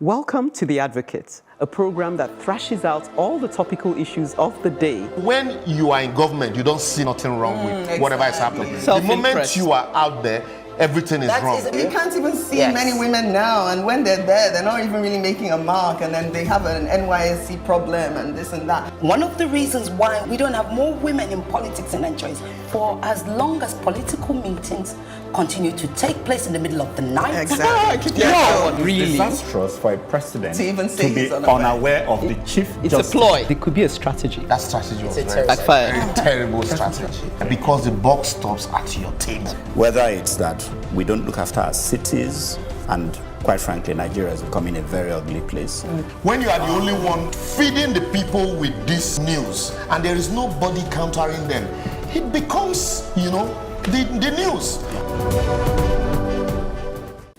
Welcome to The Advocate, a program that thrashes out all the topical issues of the day. When you are in government, you don't see nothing wrong with whatever is happening. The moment you are out there, everything is wrong. You can't even see many women now, and when they're there, they're not even really making a mark, and then they have an NYSC problem and this and that. One of the reasons why we don't have more women in politics in Nigeria is for as long as political meetings continue to take place in the middle of the night. Exactly. Really disastrous for a president to even say be unaware of the chief It's justice. a ploy. It could be a strategy. That strategy was Backfired. very terrible strategy. Because the buck stops at your table. Whether it's that we don't look after our cities, and quite frankly, Nigeria is becoming a very ugly place. When you are the only one feeding the people with this news and there is nobody countering them, it becomes, the news.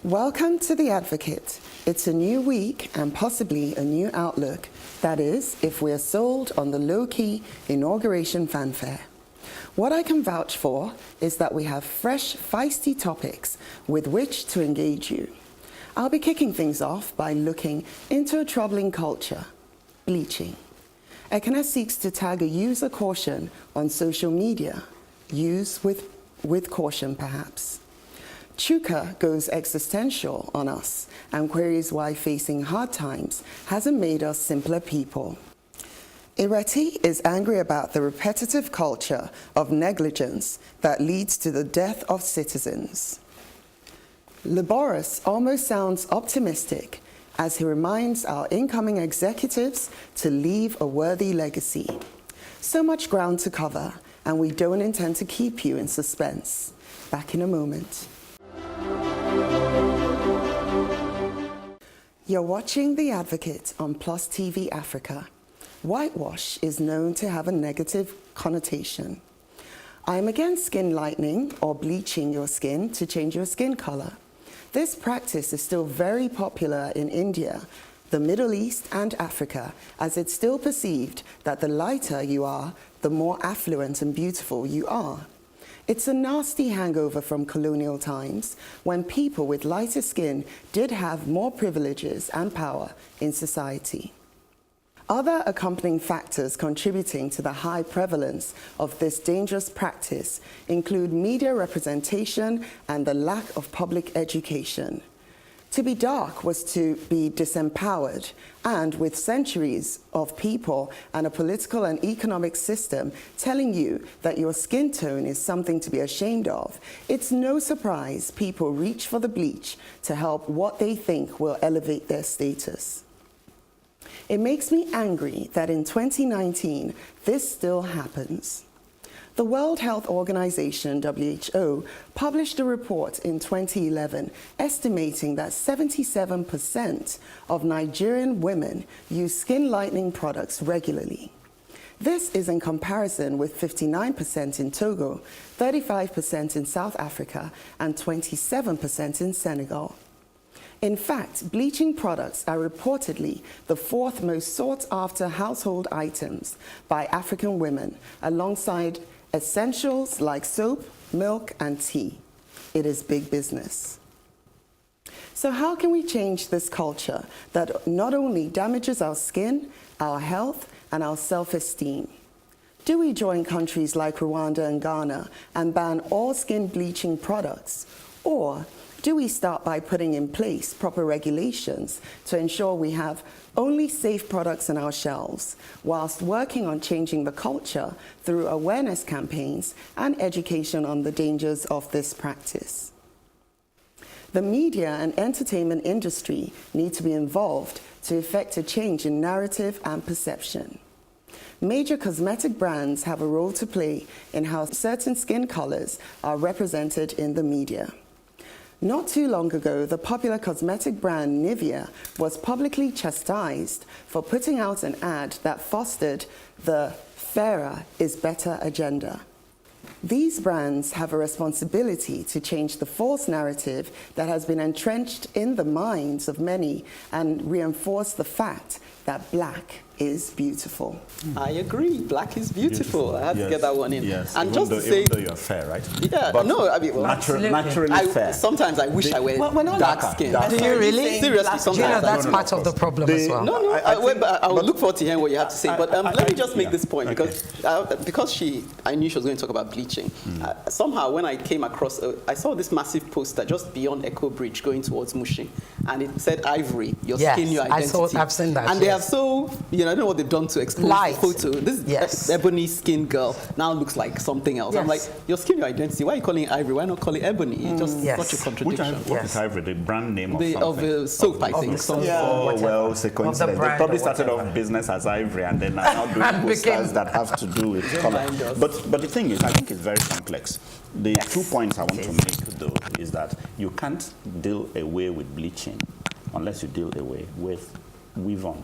Welcome to The Advocate. It's a new week and possibly a new outlook. That is, if we're sold on the low-key inauguration fanfare. What I can vouch for is that we have fresh, feisty topics with which to engage you. I'll be kicking things off by looking into a troubling culture, bleaching. Ekene seeks to tag a user caution on social media. Use with caution, perhaps. Chuka goes existential on us and queries why facing hard times hasn't made us simpler people. Ireti is angry about the repetitive culture of negligence that leads to the death of citizens. Liborous almost sounds optimistic as he reminds our incoming executives to leave a worthy legacy. So much ground to cover, and we don't intend to keep you in suspense. Back in a moment. You're watching The Advocate on Plus TV Africa. Whitewash is known to have a negative connotation. I am against skin lightening or bleaching your skin to change your skin color. This practice is still very popular in India, the Middle East and Africa, as it's still perceived that the lighter you are, the more affluent and beautiful you are. It's a nasty hangover from colonial times when people with lighter skin did have more privileges and power in society. Other accompanying factors contributing to the high prevalence of this dangerous practice include media representation and the lack of public education. To be dark was to be disempowered, and with centuries of people and a political and economic system telling you that your skin tone is something to be ashamed of, it's no surprise people reach for the bleach to help what they think will elevate their status. It makes me angry that in 2019, this still happens. The World Health Organization, WHO, published a report in 2011 estimating that 77% of Nigerian women use skin lightening products regularly. This is in comparison with 59% in Togo, 35% in South Africa, and 27% in Senegal. In fact, bleaching products are reportedly the fourth most sought-after household items by African women, alongside essentials like soap, milk, and tea. It is big business. So how can we change this culture that not only damages our skin, our health, and our self-esteem? Do we join countries like Rwanda and Ghana and ban all skin bleaching products? Or do we start by putting in place proper regulations to ensure we have only safe products on our shelves, whilst working on changing the culture through awareness campaigns and education on the dangers of this practice? The media and entertainment industry need to be involved to effect a change in narrative and perception. Major cosmetic brands have a role to play in how certain skin colors are represented in the media. Not too long ago, the popular cosmetic brand Nivea was publicly chastised for putting out an ad that fostered the fairer is better agenda. These brands have a responsibility to change the false narrative that has been entrenched in the minds of many and reinforce the fact that black is beautiful. I agree. Black is beautiful. I had to get that one in. Yes. And Even just though, to say, even though you're fair, right? yeah, But no, I mean, well, naturally fair. sometimes I wish I were we're not dark darker, skinned. darker. Do you really? Seriously, Do you know sometimes. that's No, part of the problem as well? No, I will look forward to hearing what you have to say. But let me just make yeah. this point because I knew she was going to talk about bleaching. Somehow, when I came across, I saw this massive poster just beyond Echo Bridge going towards Mushi, and it said Ivory, your skin, your identity. I've seen that. And they have so, I don't know what they've done to expose Light. the photo. This ebony skin girl now looks like something else. I'm like, Yes. your skin, your identity. Why are you calling it Ivory? Why not call it ebony? It's just Yes. such a contradiction. What is Ivory? The brand name of Of something? soap, I think. soap. Oh, well, it's a coincidence. They brand probably or started whatever. off business as Ivory and then are now doing And became- posters that have to do with color. Remind us. But the thing is, I think it's very complex. The 2 points I want to make, though, is that you can't deal away with bleaching unless you deal away with weave-on.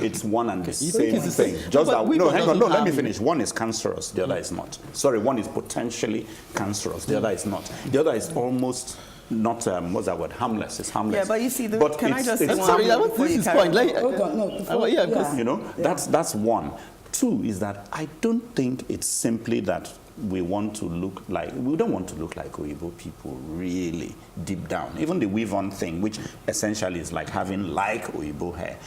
It's one and the same it's the thing. same? Just But that, weave-on hang on, doesn't let me harm finish. One is cancerous, the other is not. Sorry, one is potentially cancerous, the other is not. The other is almost not, what's that word? Harmless. It's harmless. Yeah, but you see, But can I it's- just it's- say one Sorry, thing this before is you his carry point. on? Hold on, no. Yeah, because You know, that's one. Two is that I don't think it's simply that we don't want to look like Oyibo people really deep down. Even the weave-on thing, which essentially is like having like Oyibo hair.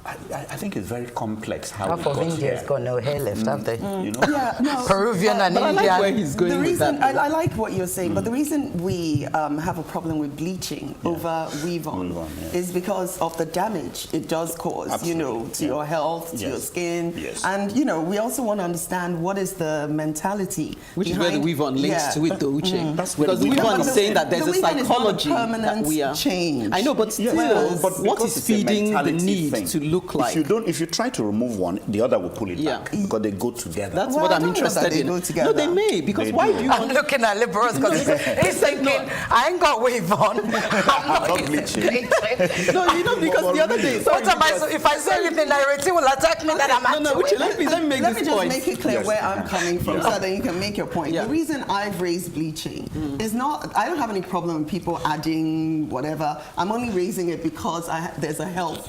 I think it's very complex how Half we of got India's here. got no hair left, have they? You know? Yeah, no. Peruvian and but I Indian. like where he's going The with reason that. I like what you're saying, but the reason we have a problem with bleaching over weave-on Weave-on, yeah. is because of the damage it does cause, Absolutely, to your health, to Yes. your skin, Yes. and we also want to understand what is the mentality, Which is where the behind- weave-on links to it, though, Uche. That's where Because the the weave-on weave-on- is saying that there's the a weave-on is not a psychology that permanent we are change. I know, but still, But what because is it's a feeding the mentality need thing. to look like? If you try to remove one, the other will pull it Yeah. back because they go together. That's Well, what I I'm don't know that interested they in. go No, together. they may, because They why do. do you I'm want looking at Liborous because he's thinking, I ain't got weave on. I'm not Not bleaching. bleaching. No, because the other day, sorry, What am I, so if I say anything, Ireti will attack me that I'm no, Uche, let me make Let me this just point. make it clear Yes. where I'm coming from so that you can make your point. Yeah. The reason I've raised bleaching is not, I don't have any problem with people adding whatever. I'm only raising it because there's a health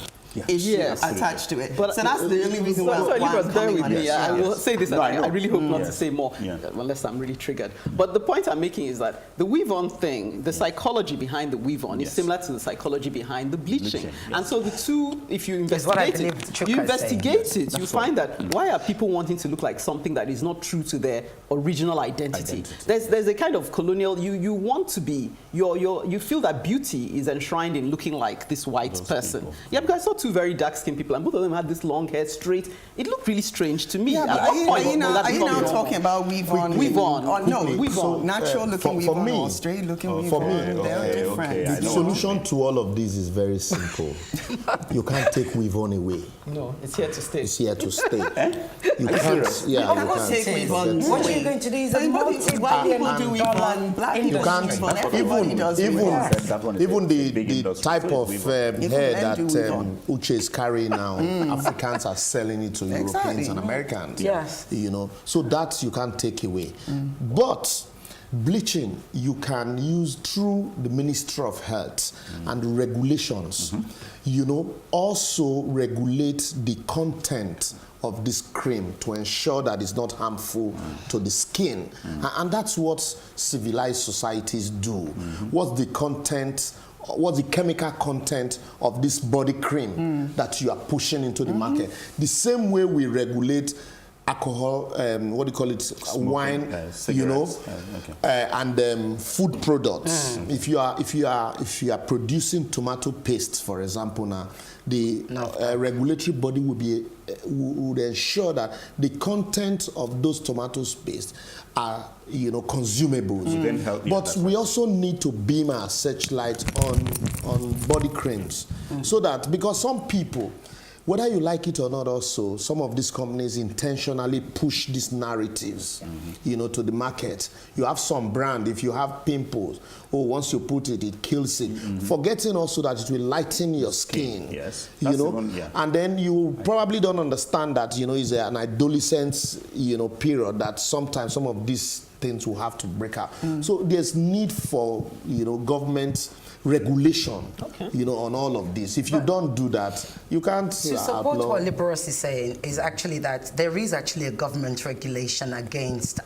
issue Yes. attached to it. But so that's the only reason why, sorry, why I'm Liborous, bear coming with on me. it. I will say this, No, and I know. I really hope not to say more, Yeah. unless I'm really triggered. But the point I'm making is that the weave-on thing, the psychology behind the weave-on is Yes. similar to the psychology behind the bleaching. Bleaching, And so the two, if you Is what I investigate believe it, Chuka you is investigate saying. it, you find that why are people wanting to look like something that is not true to their original identity? There's a kind of colonial, you want to be, you feel that beauty is enshrined in looking like this white person. people. Yeah, because I saw two very dark-skinned people, and both of them had this long hair straight. It looked really strange to me. Yeah, At but what are you point will now that become talking normal? about weave-on? Weave-on. Or no, Quickly. weave-on. Natural looking for weave-on me- or straight looking weave-on. for me, They're different. I The know. solution to all of this is very simple. You can't take weave-on away. No, it's here to stay. It's here to stay. You can't. Yeah, Of you course, take can't. weave-on. What are you going to do is a White people do weave-on, black people You do can't. weave-on. Everybody does weave-on. That one is Even a the big industry, type so of it's hair men that do weave-on. Uche is carrying now, Africans are selling it to Europeans Exactly. and Americans. Yes. So that you can't take away. But bleaching, you can use through the Ministry of Health and the regulations, also regulate the content of this cream to ensure that it's not harmful to the skin. And that's what civilized societies do. What's the content, what's the chemical content of this body cream that you are pushing into the market? The same way we regulate alcohol, what do you call it, wine, cigarettes. and food products. If you are producing tomato paste, for example, now the regulatory body would ensure that the content of those tomato paste are consumables. then help you, But that's we also need to beam our searchlight on body creams, so that, because some people, whether you like it or not, also, some of these companies intentionally push these narratives, to the market. You have some brand, if you have pimples, once you put it, it kills it. Forgetting also that it will lighten your skin. Yes. And then you probably don't understand that, it's an adolescence, period that sometimes some of these things will have to break up. So there's need for, government regulation, you know, on all of this. If you don't do that, you can't To support what Liborous is saying is actually that there is actually a government regulation against,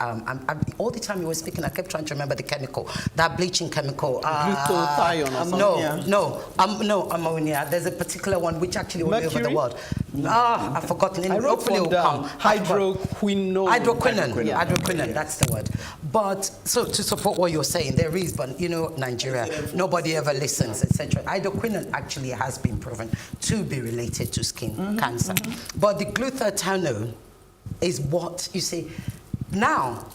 all the time you were speaking, I kept trying to remember the chemical, that bleaching chemical. Glutathione or something. No, ammonia. There's a particular one which actually all over the world. I've forgotten. I wrote one down. Hydroquinone. Hydroquinone, that's the word. But, so to support what you're saying, there is, but you know, Nigeria, nobody ever listens, etc. Hydroquinone actually has been proven to be related to skin cancer. But the glutathione is what you say. Now,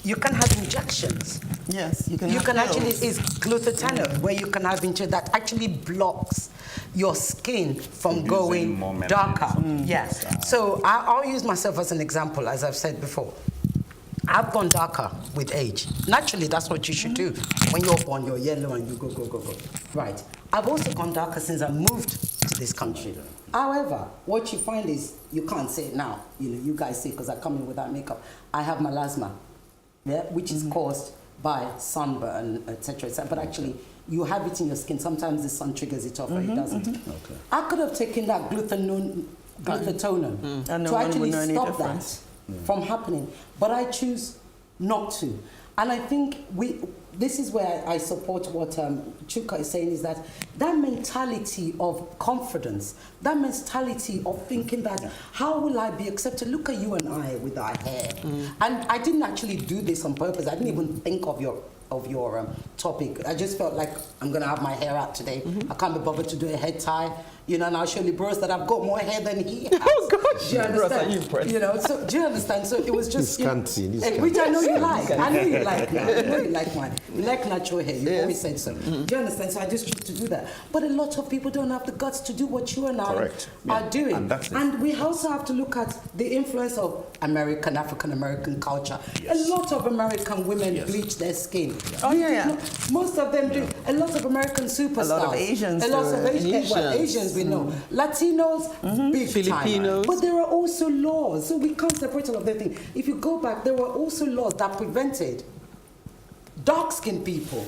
you can have injections. Yes, you can actually, it's glutathione where you can have injections that actually blocks your skin from going darker. Yes. So I'll use myself as an example, as I've said before. I've gone darker with age. Naturally, that's what you should do. When you're born, you're yellow and you go. Right. I've also gone darker since I moved to this country. However, what you find is, you can't say it now. You know, you guys say, because I come in without makeup. I have melasma, which is caused by sunburn, etc. But actually, you have it in your skin. Sometimes the sun triggers it off, or it doesn't. Okay. I could have taken that glutathione to actually stop that from happening, but I choose not to. And I think this is where I support what Chuka is saying, is that mentality of confidence, that mentality of thinking that, how will I be accepted? Look at you and I with our hair. And I didn't actually do this on purpose. I didn't even think of your topic. I just felt like I'm going to have my hair out today. I can't be bothered to do a head tie. You know, and I'll show Liborous that I've got more hair than he has. Oh, gosh. Do you understand? Are you impressed? You know, so do you understand? So it was just... Which I know you like. I know you like that. I know you like mine. You like natural hair. You always said so. Do you understand? So I just choose to do that. But a lot of people don't have the guts to do what you and I are doing. And we also have to look at the influence of African-American culture. A lot of American women bleach their skin. Most of them do. A lot of American superstars. A lot of Asians. Asians we know. Latinos, big Filipinos. Time. But there are also laws, so we can't separate all of that thing. If you go back, there were also laws that prevented dark-skinned people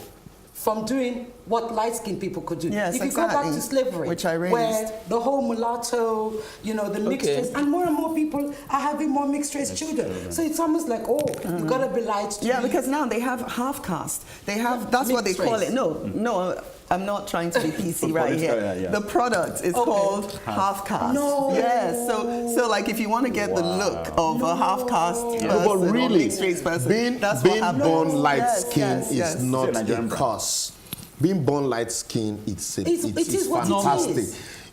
from doing what light-skinned people could do. Yes, if you go back to slavery, which I raised, where the whole mulatto, you know, the mixed race, and more people are having more mixed race children. So it's almost like, you gotta be light to be. Because now they have half caste. They have, that's what they call it. No, I'm not trying to be PC right here. The product is called half caste. No. Yes. So like if you want to get the look of a half caste person or mixed race person, being born light skin is not a curse. Being born light skin, it's fantastic.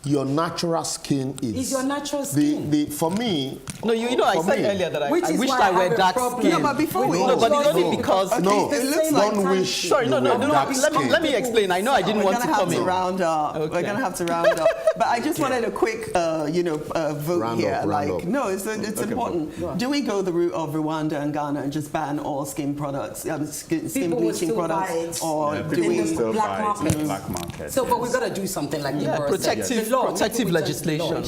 Your natural skin is your natural skin. For me. No, I said earlier that I wish I were dark skin. No, but before we but it's only because don't wish. Sorry, no. Let me explain. I know I didn't want to come in. We're gonna have to round up. But I just wanted a quick, vote here. It's important. Do we go the route of Rwanda and Ghana and just ban all skin products, skin bleaching products, or do we still black market? So, but we've got to do something like protective legislation,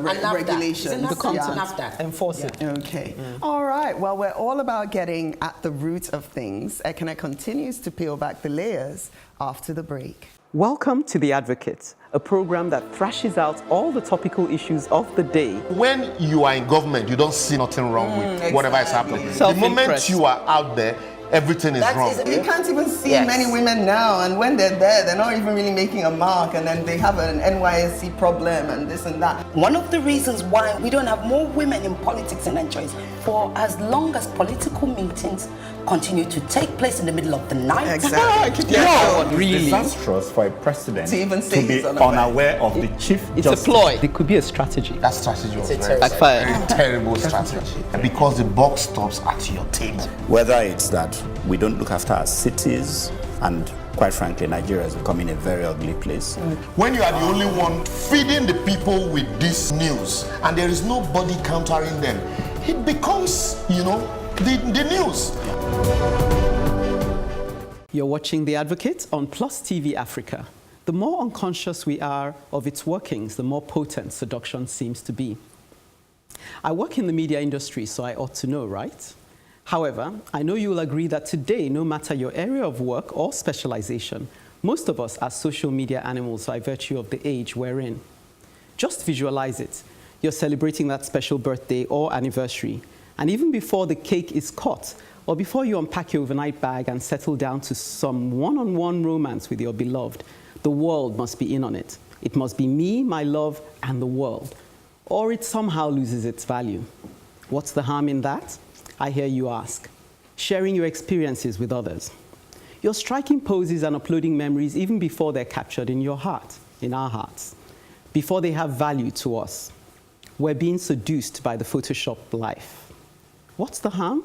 regulation, the content, enforce it. Okay. All right. Well, we're all about getting at the root of things. Ekene continues to peel back the layers after the break. Welcome to The Advocate, a program that thrashes out all the topical issues of the day. When you are in government, you don't see nothing wrong with whatever is happening. The moment you are out there, everything is wrong. You can't even see many women now, and when they're there, they're not even really making a mark, and then they have an NYSC problem and this and that. One of the reasons why we don't have more women in politics in Nigeria is for as long as political meetings continue to take place in the middle of the night. Exactly. Really disastrous for a president to even say to be unaware of the chief justice. It's a ploy. It could be a strategy. That strategy was very terrible strategy. Because the buck stops at your table. Whether it's that we don't look after our cities, and quite frankly, Nigeria is becoming a very ugly place. When you are the only one feeding the people with this news, and there is nobody countering them, it becomes, the news. You're watching The Advocate on Plus TV Africa. The more unconscious we are of its workings, the more potent seduction seems to be. I work in the media industry, so I ought to know, right? However, I know you will agree that today, no matter your area of work or specialization, Most of us are social media animals by virtue of the age we're in. Just visualize it. You're celebrating that special birthday or anniversary, and even before the cake is cut, or before you unpack your overnight bag and settle down to some one-on-one romance with your beloved, the world must be in on it. It must be me, my love, and the world, or it somehow loses its value. What's the harm in that? I hear you ask. Sharing your experiences with others. You're striking poses and uploading memories even before they're captured in your heart, in our hearts, before they have value to us. We're being seduced by the Photoshop life. What's the harm?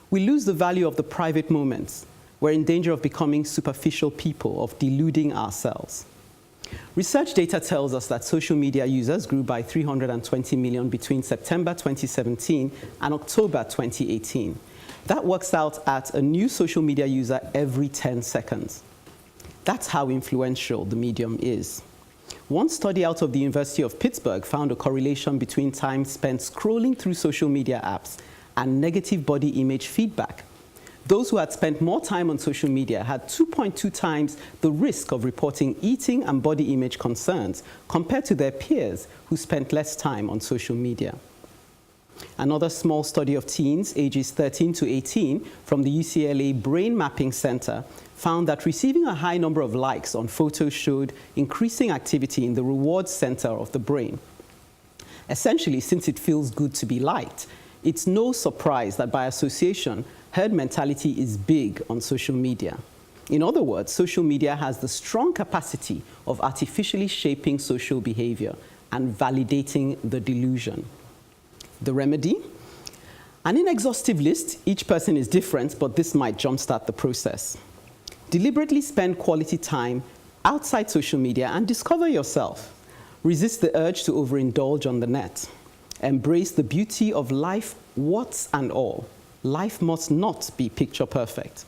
We lose the value of the private moments. We're in danger of becoming superficial people, of deluding ourselves. Research data tells us that social media users grew by 320 million between September 2017 and October 2018. That works out at a new social media user every 10 seconds. That's how influential the medium is. One study out of the University of Pittsburgh found a correlation between time spent scrolling through social media apps and negative body image feedback. Those who had spent more time on social media had 2.2 times the risk of reporting eating and body image concerns compared to their peers who spent less time on social media. Another small study of teens ages 13 to 18 from the UCLA Brain Mapping Center found that receiving a high number of likes on photos showed increasing activity in the reward center of the brain. Essentially, since it feels good to be liked, it's no surprise that by association, herd mentality is big on social media. In other words, social media has the strong capacity of artificially shaping social behavior and validating the delusion. The remedy? An inexhaustive list. Each person is different, but this might jumpstart the process. Deliberately spend quality time outside social media and discover yourself. Resist the urge to overindulge on the net. Embrace the beauty of life, warts and all. Life must not be picture perfect.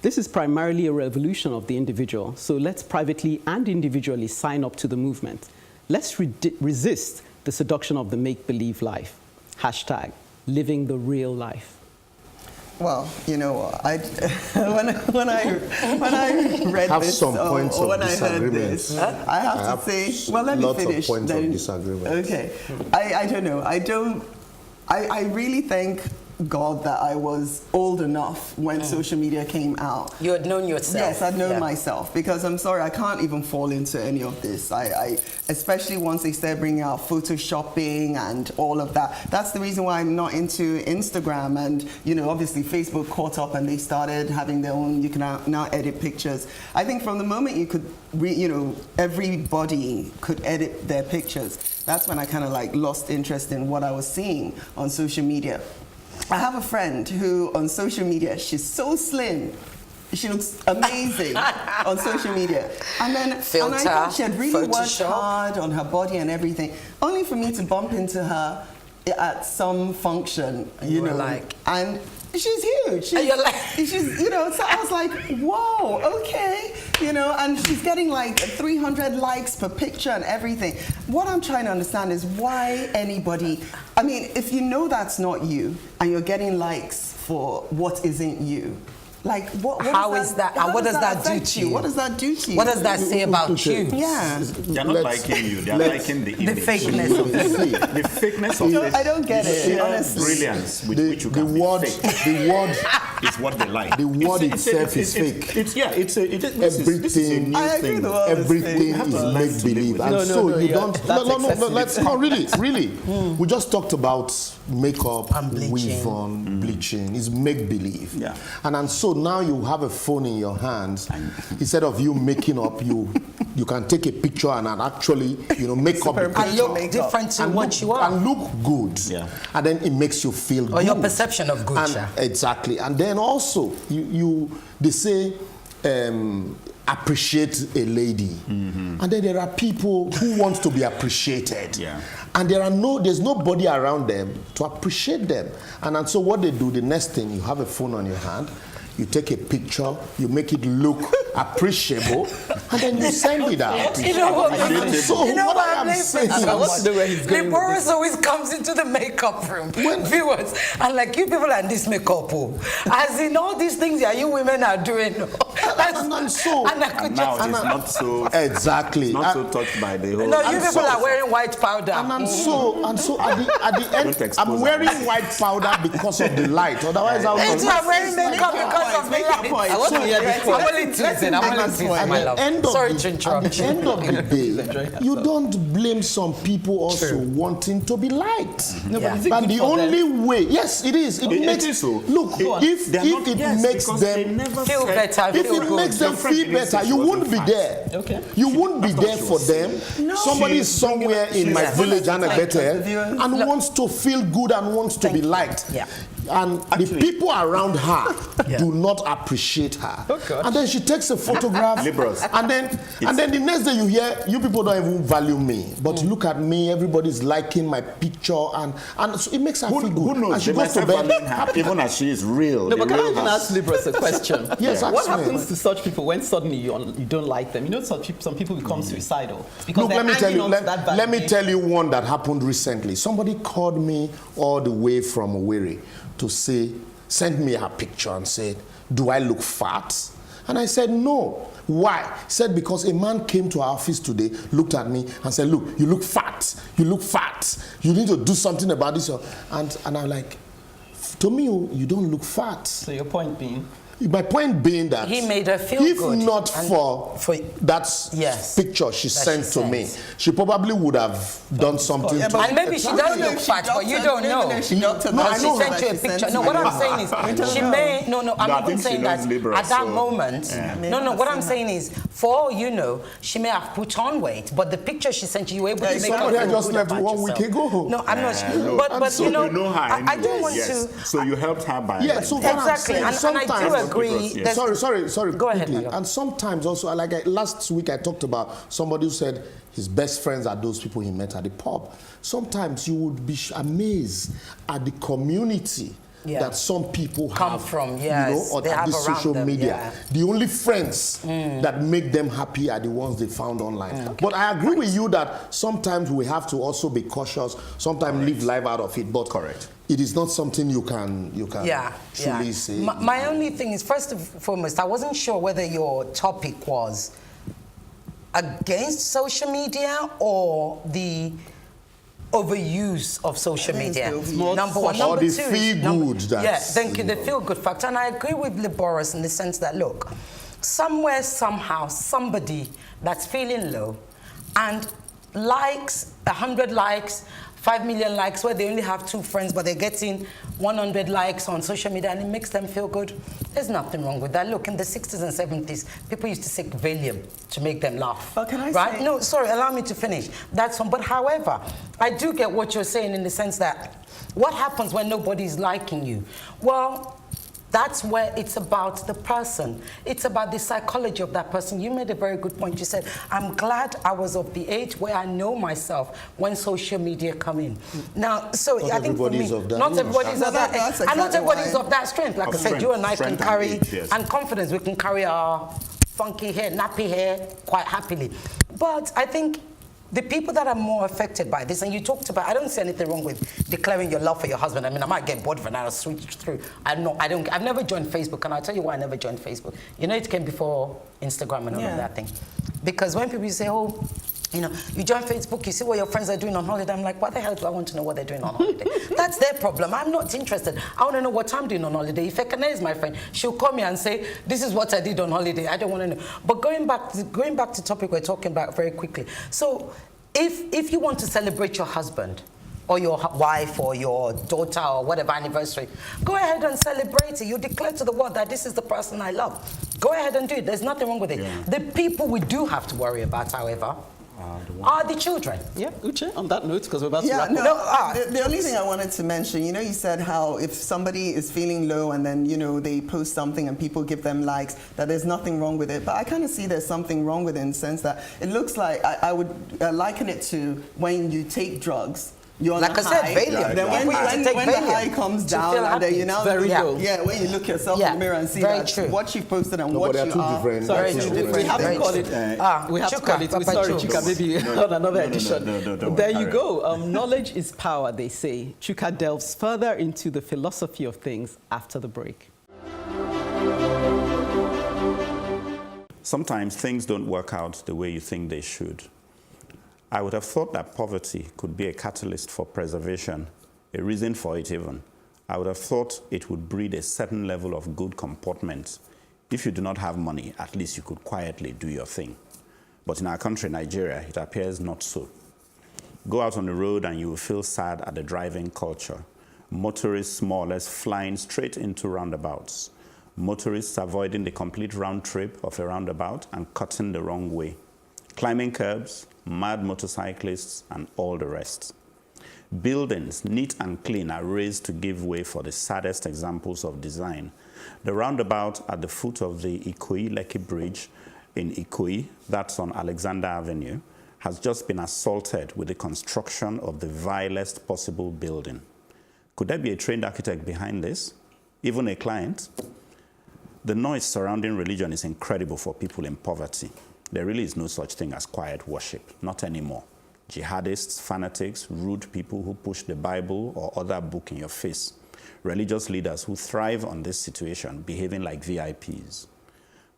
This is primarily a revolution of the individual, so let's privately and individually sign up to the movement. Let's resist the seduction of the make-believe life. Hashtag living the real life. Well, you know, when I read have this, some points or of when I heard disagreement. this, I have to say, well, let me finish. Lots of points of disagreement. Okay, I don't know. I really thank God that I was old enough when social media came out. You had known yourself. Yes, I'd known myself, because I'm sorry, I can't even fall into any of this. I especially once they started bringing out photoshopping and all of that. That's the reason why I'm not into Instagram. And, you know, obviously Facebook caught up and they started having their own, you can now edit pictures. I think from the moment you could, everybody could edit their pictures, that's when I kind of like lost interest in what I was seeing on social media. I have a friend who on social media, she's so slim. She looks amazing on social media. And then Filter, and I thought she had really worked Photoshop. hard on her body and everything, only for me to bump into her at some function, you know, like, and she's huge. She's, you know, so I was like, whoa, okay, you know, and she's getting like 300 likes per picture and everything. What I'm trying to understand is why anybody, I mean, if you know that's not you and you're getting likes for what isn't you, like what is that? And what does that do to you? What does that do to you? What does that say about you? Yeah. They're not liking you. They're liking the image. The fakeness of it. The fakeness of this. I don't get it, honestly. Brilliance with which you can The word is what they like. The word itself is fake. This is a new I agree thing. the word Everything is fake. is make believe, and No, so no, you yeah, don't. that's No, excessive. let's not really. We just talked about makeup, And bleaching. weave on, bleaching. It's make believe, Yeah. and so now you have a phone in your hands. Instead of you making up, you can take a picture and actually, you know, make up the Superimposition And look makeup. different to and what look, you are. and look good, Yeah. and then it makes you feel Or good. your perception of good, And sha. exactly, and then also they say appreciate a lady, and then there are people who want to be appreciated, and there's nobody around them to appreciate them, and so what they do, the next thing, you have a phone on your hand, you take a picture, you make it look appreciable, and then you send it out. You know what? So You know what what I I'm am saying? saying I want to know where he's going with Liborous always comes into the makeup room, viewers, and like, you people are in this makeup, as in all these things that you women are doing. and so and I could And now just, it's not so exactly. not so touched by the whole. no, you and people so- are wearing white powder. And so at the end, Don't expose I'm wearing us. white powder because of the light. Otherwise, I would Me too, I'm wearing makeup because of the light. I want to hear this point. I'm only teasing, I'm only teasing, my love. Sorry to interrupt At the end of the day, you don't blame some people also wanting to be liked. No, Yeah. but is it But good the for them? only way, yes, it is. It makes is so. look if it makes them Feel better, if feel it good. makes them feel better, you wouldn't be there. Okay. You wouldn't be there what for she them. Somebody is somewhere in my village and wants to feel good and wants to be liked. Yeah. And the people around her do not appreciate her. And then she takes a photograph. Liborous. And then the next day you hear, you people don't even value me. But look at me, everybody's liking my picture, and so it makes her feel good. Who knows? And she They goes might to start bed valuing her, happy. even as she is real. No, the but can I real even her. ask Liborous a question? Yes, What ask me. happens to such people when suddenly you don't like them? You know, some people become suicidal because Look, they're let me tell hanging you. on to that Let me validation. tell you one that happened recently. Somebody called me all the way from Owerri to say, send me her picture and said, "Do I look fat?" And I said, "No." Why? He said, because a man came to our office today, looked at me and said, "Look, you look fat. You look fat. You need to do something about this." And I'm like, to me, you don't look fat. So your point being, My point being that He made her feel if good. not And for that Yes, picture she that sent she to me, sent. she probably would have done something to And maybe she does look fat, but you don't know. No, I She know sent you a picture. No, what I'm saying is, she may, I'm I not even think she saying knows that Liborous, at that so- moment. Yeah. No, what I'm saying is, for all you know, she may have put on weight, but the picture she sent you, you were able to make her somebody feel had just good left about 1 week yourself. ago. No, I'm not sure. No. But So you know, her I don't anyway, want yes. to. So you helped her by Yeah, so what I'm Exactly, saying, and I do sometimes- agree. Yes. there's- Sorry, Go ahead, quickly. my love. And sometimes also, last week I talked about somebody who said his best friends are those people he met at the pub. Sometimes you would be amazed at the community that some people Come have from, you yes, know, or they at have this around social them, media. yeah. The only friends that make them happy are the ones they found online. But I agree with you that sometimes we have to also be cautious. Sometimes live life out of it. But it is not something you can truly say. My only thing is, first and foremost, I wasn't sure whether your topic was against social media or the overuse of social media. Number one. Or Number the two is feel good that, yeah, thank you. The feel good factor. And I agree with Liborous in the sense that, look, somewhere, somehow, somebody that's feeling low and likes, 100 likes, 5 million likes, where they only have 2 friends, but they're getting 100 likes on social media, and it makes them feel good. There's nothing wrong with that. Look, in the 60s and 70s, people used to take Valium to make them laugh. But can I right? say... No, sorry, allow me to finish. That's one. But however, I do get what you're saying in the sense that what happens when nobody's liking you? Well, that's where it's about the person. It's about the psychology of that person. You made a very good point. You said, I'm glad I was of the age where I know myself when social media come in. Now, so Not I think for me, everybody's of that. not everybody's No, of that. that's And not exactly everybody's why. of that strength. Like I said, strength, you and I can strength and carry, age, yes. and confidence, we can carry our funky hair, nappy hair quite happily. But I think the people that are more affected by this, and you talked about, I don't see anything wrong with declaring your love for your husband. I mean, I might get bored of it and I'll switch through. I've never joined Facebook, and I'll tell you why I never joined Facebook. You know, it came before Instagram and all of that thing. Because when people say, oh, you know, you join Facebook, you see what your friends are doing on holiday. I'm like, what the hell do I want to know what they're doing on holiday? That's their problem. I'm not interested. I want to know what I'm doing on holiday. If Ekene is my friend, she'll call me and say, this is what I did on holiday. I don't want to know. But going back to the topic we're talking about very quickly. So if you want to celebrate your husband or your wife or your daughter or whatever anniversary, go ahead and celebrate it. You declare to the world that this is the person I love. Go ahead and do it. There's nothing wrong with it. Yeah. The people we do have to worry about, however, are the children. yeah, Uche, on that note, because we're about to Yeah, wrap no, up. the only thing I wanted to mention, you know, you said how if somebody is feeling low and then, you know, they post something and people give them likes, that there's nothing wrong with it. But I kind of see there's something wrong with it in the sense that it looks like I would liken it to when you take drugs You're on like a I said, high. Valium. Then when, People used to when, take when the Valium high comes to down, feel and then happy. you now Very yeah. low. Yeah, when you look yourself in the mirror and see very that true. what you've posted and No, what but they're you two are. different. Sorry, two we different have to things. call it. We have to Chuka, call it. Papa Sorry, Chuka. Chuka, maybe on another edition. don't There worry, you carry go. Knowledge is power, they say. Chuka delves further into the philosophy of things after the break. Sometimes things don't work out the way you think they should. I would have thought that poverty could be a catalyst for preservation, a reason for it even. I would have thought it would breed a certain level of good comportment. If you do not have money, at least you could quietly do your thing. But in our country, Nigeria, it appears not so. Go out on the road and you will feel sad at the driving culture. Motorists more or less flying straight into roundabouts. Motorists avoiding the complete round trip of a roundabout and cutting the wrong way. Climbing curbs, mad motorcyclists, and all the rest. Buildings, neat and clean, are raised to give way for the saddest examples of design. The roundabout at the foot of the Ikoyi-Lekki Bridge in Ikoyi, that's on Alexander Avenue, has just been assaulted with the construction of the vilest possible building. Could there be a trained architect behind this? Even a client? The noise surrounding religion is incredible for people in poverty. There really is no such thing as quiet worship, not anymore. Jihadists, fanatics, rude people who push the Bible or other book in your face. Religious leaders who thrive on this situation, behaving like VIPs.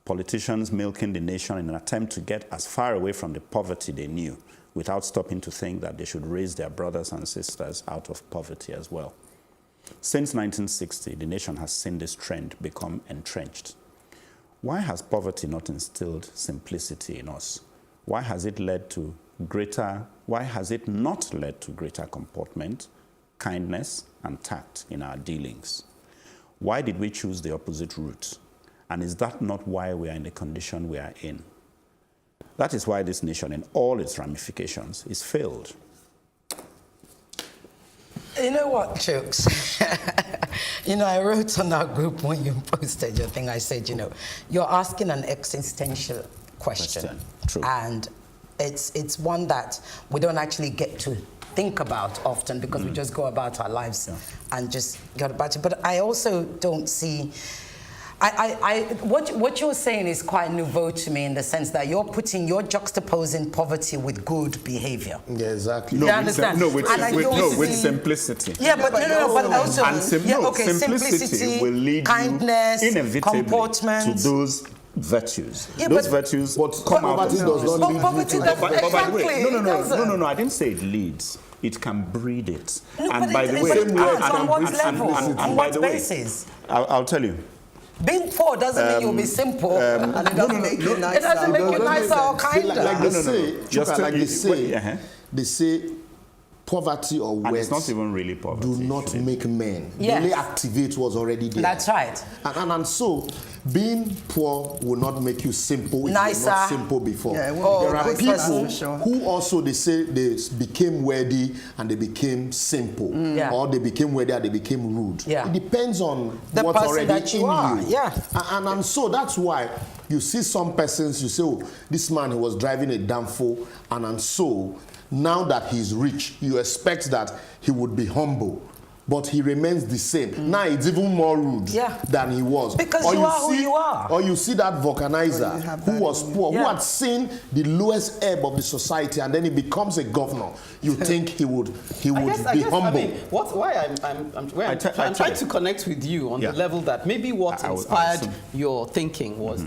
Politicians milking the nation in an attempt to get as far away from the poverty they knew, without stopping to think that they should raise their brothers and sisters out of poverty as well. Since 1960, the nation has seen this trend become entrenched. Why has poverty not instilled simplicity in us? Why has it not led to greater comportment, kindness, and tact in our dealings? Why did we choose the opposite route? And is that not why we are in the condition we are in? That is why this nation, in all its ramifications, is failed. You know what, Chooks? I wrote on our group when you posted your thing, I said, you're asking an existential question. True. And it's one that we don't actually get to think about often because we just go about our lives and just get about it. But I also don't see... what you're saying is quite nouveau to me in the sense that you're juxtaposing poverty with good behavior. Yeah, exactly. You understand? With simplicity. Yeah, but also simplicity will lead kindness, you inevitably comportment to those virtues. Yeah, those virtues come out. Poverty does not lead you to But by the way, no, I didn't say it leads. It can breed it. No, and by the way, on what level? On what basis? I'll tell you. Being poor doesn't mean you'll be simple. And it doesn't make you nicer. It doesn't make you nicer or kinder. They say poverty or wealth, and it's not even really poverty, do not make men. Yes. They only activate what's already there. That's right. And so, being poor will not make you simple if nicer. you're not simple before. Yeah, there are people who also, they say they became worthy and they became simple. Or they became worthy and they became rude. Yeah. It depends on the what's person already that you in are. you. Yeah. And so that's why you see some persons, you say, oh, this man, he was driving a Danfo, and so now that he's rich, you expect that he would be humble, but he remains the same. Now it's even more rude than he was. Because you are who you are. Or you see that vulcanizer who was poor, who had seen the lowest ebb of the society, and then he becomes a governor. You think he would be humble. I mean, I'm trying to connect with you on the level that maybe what inspired your thinking was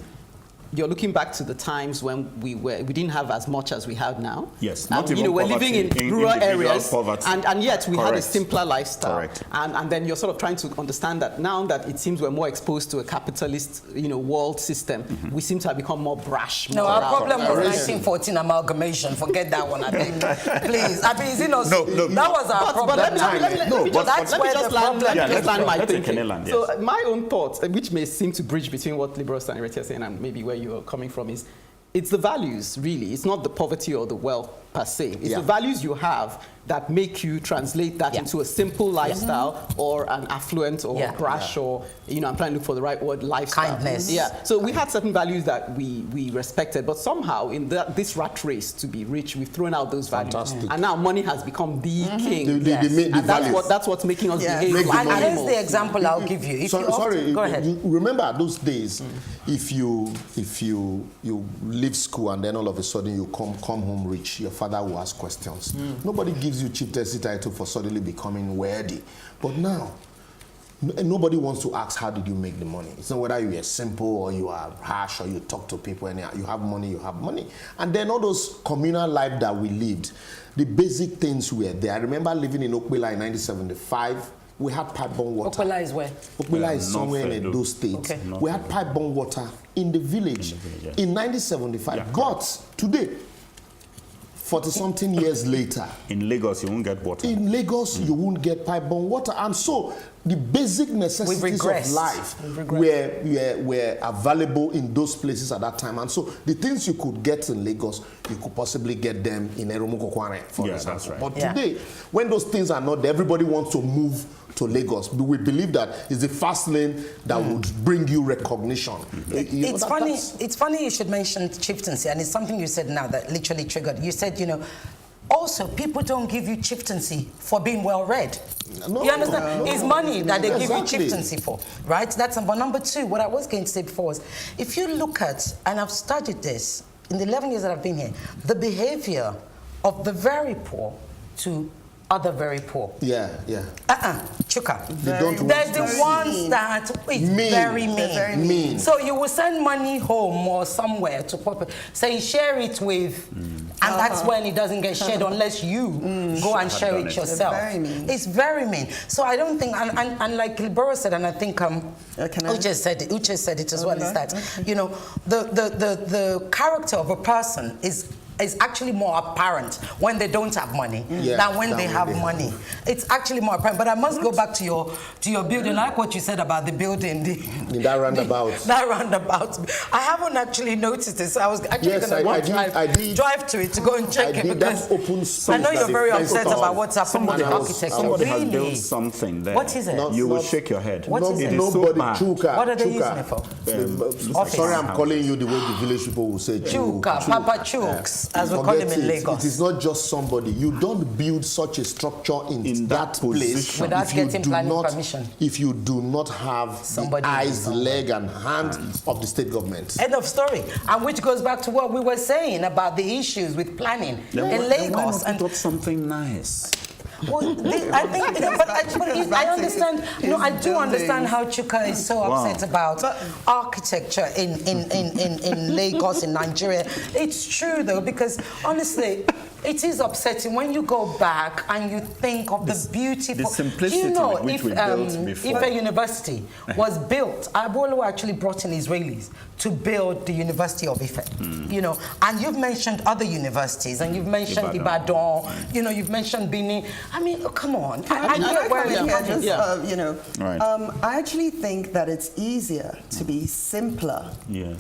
you're looking back to the times when we didn't have as much as we have now. Yes, not even we're poverty, living in rural areas, poverty. and yet we had a simpler lifestyle. Correct. And then you're sort of trying to understand that now that it seems we're more exposed to a capitalist, world system, we seem to have become more brash. No, our problem was 1914 amalgamation. Forget that one, I think. Please, I mean, is it not? No, that was our problem. But let me just land my thinking. Yes. So my own thoughts, which may seem to bridge between what Liborous and Ireti are saying and maybe where you're coming from, is it's the values, really. It's not the poverty or the wealth per se. It's Yeah. the values you have that make you translate that into a simple lifestyle or an affluent or brash or, you know, I'm trying to look for the right word, lifestyle. Kindness. Yeah. So we had certain values that we respected, but somehow in this rat race to be rich, we've thrown out those values. Fantastic. And now money has become the king. The And values. that's what's making us behave Make the like money. And here's animals. the example I'll give you. If Sorry, go ahead. you remember those days, if you leave school and then all of a sudden you come home rich, your father will ask questions. Nobody gives you chieftaincy title for suddenly becoming worthy. But now, nobody wants to ask, how did you make the money? It's not whether you are simple or you are harsh or you talk to people and you have money. And then all those communal life that we lived, the basic things were there. I remember living in Okpela in 1975. We had pipe-borne water. Okpela is where? Okpela is somewhere in Edo State. Okay. We had pipe-borne water in the village in 1975. But today, 40-something years later, in Lagos, you won't get water. in Lagos, you won't get pipe-borne water. And so the basic necessities of life were available in those places at that time. And so the things you could get in Lagos, you could possibly get them in Eromukokwane, for example. That's right. But today, when those things are not there, everybody wants to move to Lagos. We believe that it's the fast lane that would bring you recognition. It's funny. It's funny you should mention chieftaincy, and it's something you said now that literally triggered. You said, you know, also people don't give you chieftaincy for being well read. No, you understand? It's money that they give you Exactly. chieftaincy for, right? That's number two. What I was going to say before was, if you look at, and I've studied this in the 11 years that I've been here, the behavior of the very poor to other very poor. Chuka. There's the ones that is very mean. So you will send money home or somewhere to poor people. Say share it with, and that's when it doesn't get shared unless you go and share it yourself. It's very mean. So I don't think, and like Liborous said, and I think Uche said it as well, is that you know the character of a person is actually more apparent when they don't have money than when they have money. It's actually more apparent. But I must go back to your building. I like what you said about the building. In that roundabout. That roundabout. I haven't actually noticed this. I was actually going to drive to it to go and check it because I know you're very upset about what's happening with the architecture. Somebody has built something there. What is it? You will shake your head. What is it? Nobody, Chuka. What are they using it for? Sorry, I'm calling you the way the village people will say Chuka, Papa Chooks. As we call him in Lagos. It is not just somebody. You don't build such a structure in that place without getting planning permission. If you do not have somebody the eyes, leg, and hand of the state government. End of story. And which goes back to what we were saying about the issues with planning in Lagos. And put something nice. Well, I think, but I understand. No, I do understand how Chuka is so upset about architecture in Lagos, in Nigeria. It's true though, because honestly, it is upsetting when you go back and you think of the beautiful. The simplicity you know, with which we built before. Ife University was built. Abolo actually brought in Israelis to build the University of Ife. You know, and you've mentioned other universities, and you've mentioned Ibadan. You know, you've mentioned Benin. I mean, come on. I get where you know, I actually think that it's easier to be simpler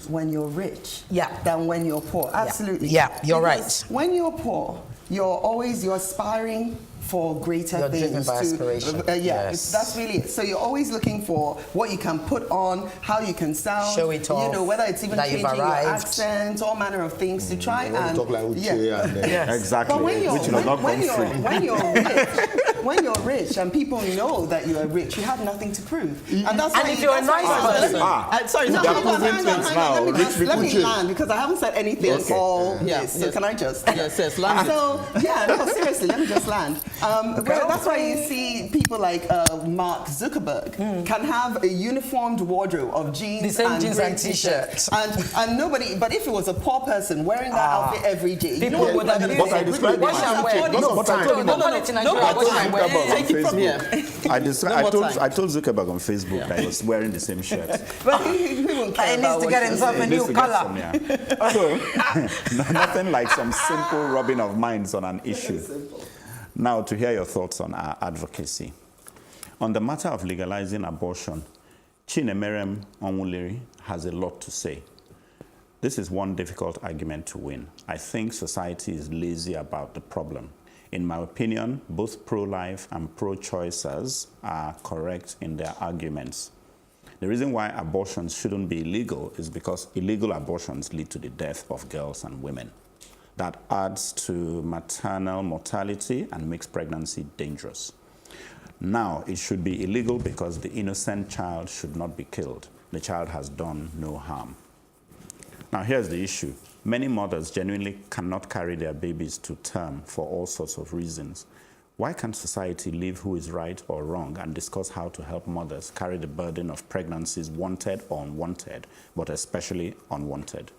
when you're rich than when you're poor. Absolutely. Yeah, you're right. When you're poor, you're aspiring for greater You're things. driven by aspiration. That's really it. So you're always looking for what you can put on, how you can sound. Show it off. You know, whether it's even changing your accent, all manner of things to try and talk like Uche Exactly. But when you're rich and people know that you are rich, you have nothing to prove. And that's if you're a nice person. Let me land because I haven't said anything all this. So can I just? Land. So no, seriously, let me just land. That's why you see people like Mark Zuckerberg can have a uniformed wardrobe of jeans, and t-shirts, and nobody. But if it was a poor person wearing that outfit every day, people would have been what I described I told Zuckerberg on Facebook that he was wearing the same shirt. But he won't care. He needs to get himself a new color. So, nothing like some simple rubbing of minds on an issue. Now, to hear your thoughts on our advocacy. On the matter of legalizing abortion, Chinemerem Onwuleri has a lot to say. This is one difficult argument to win. I think society is lazy about the problem. In my opinion, both pro-life and pro-choicers are correct in their arguments. The reason why abortions shouldn't be illegal is because illegal abortions lead to the death of girls and women. That adds to maternal mortality and makes pregnancy dangerous. Now, it should be illegal because the innocent child should not be killed. The child has done no harm. Now, here's the issue. Many mothers genuinely cannot carry their babies to term for all sorts of reasons. Why can't society leave who is right or wrong and discuss how to help mothers carry the burden of pregnancies, wanted or unwanted, but especially unwanted?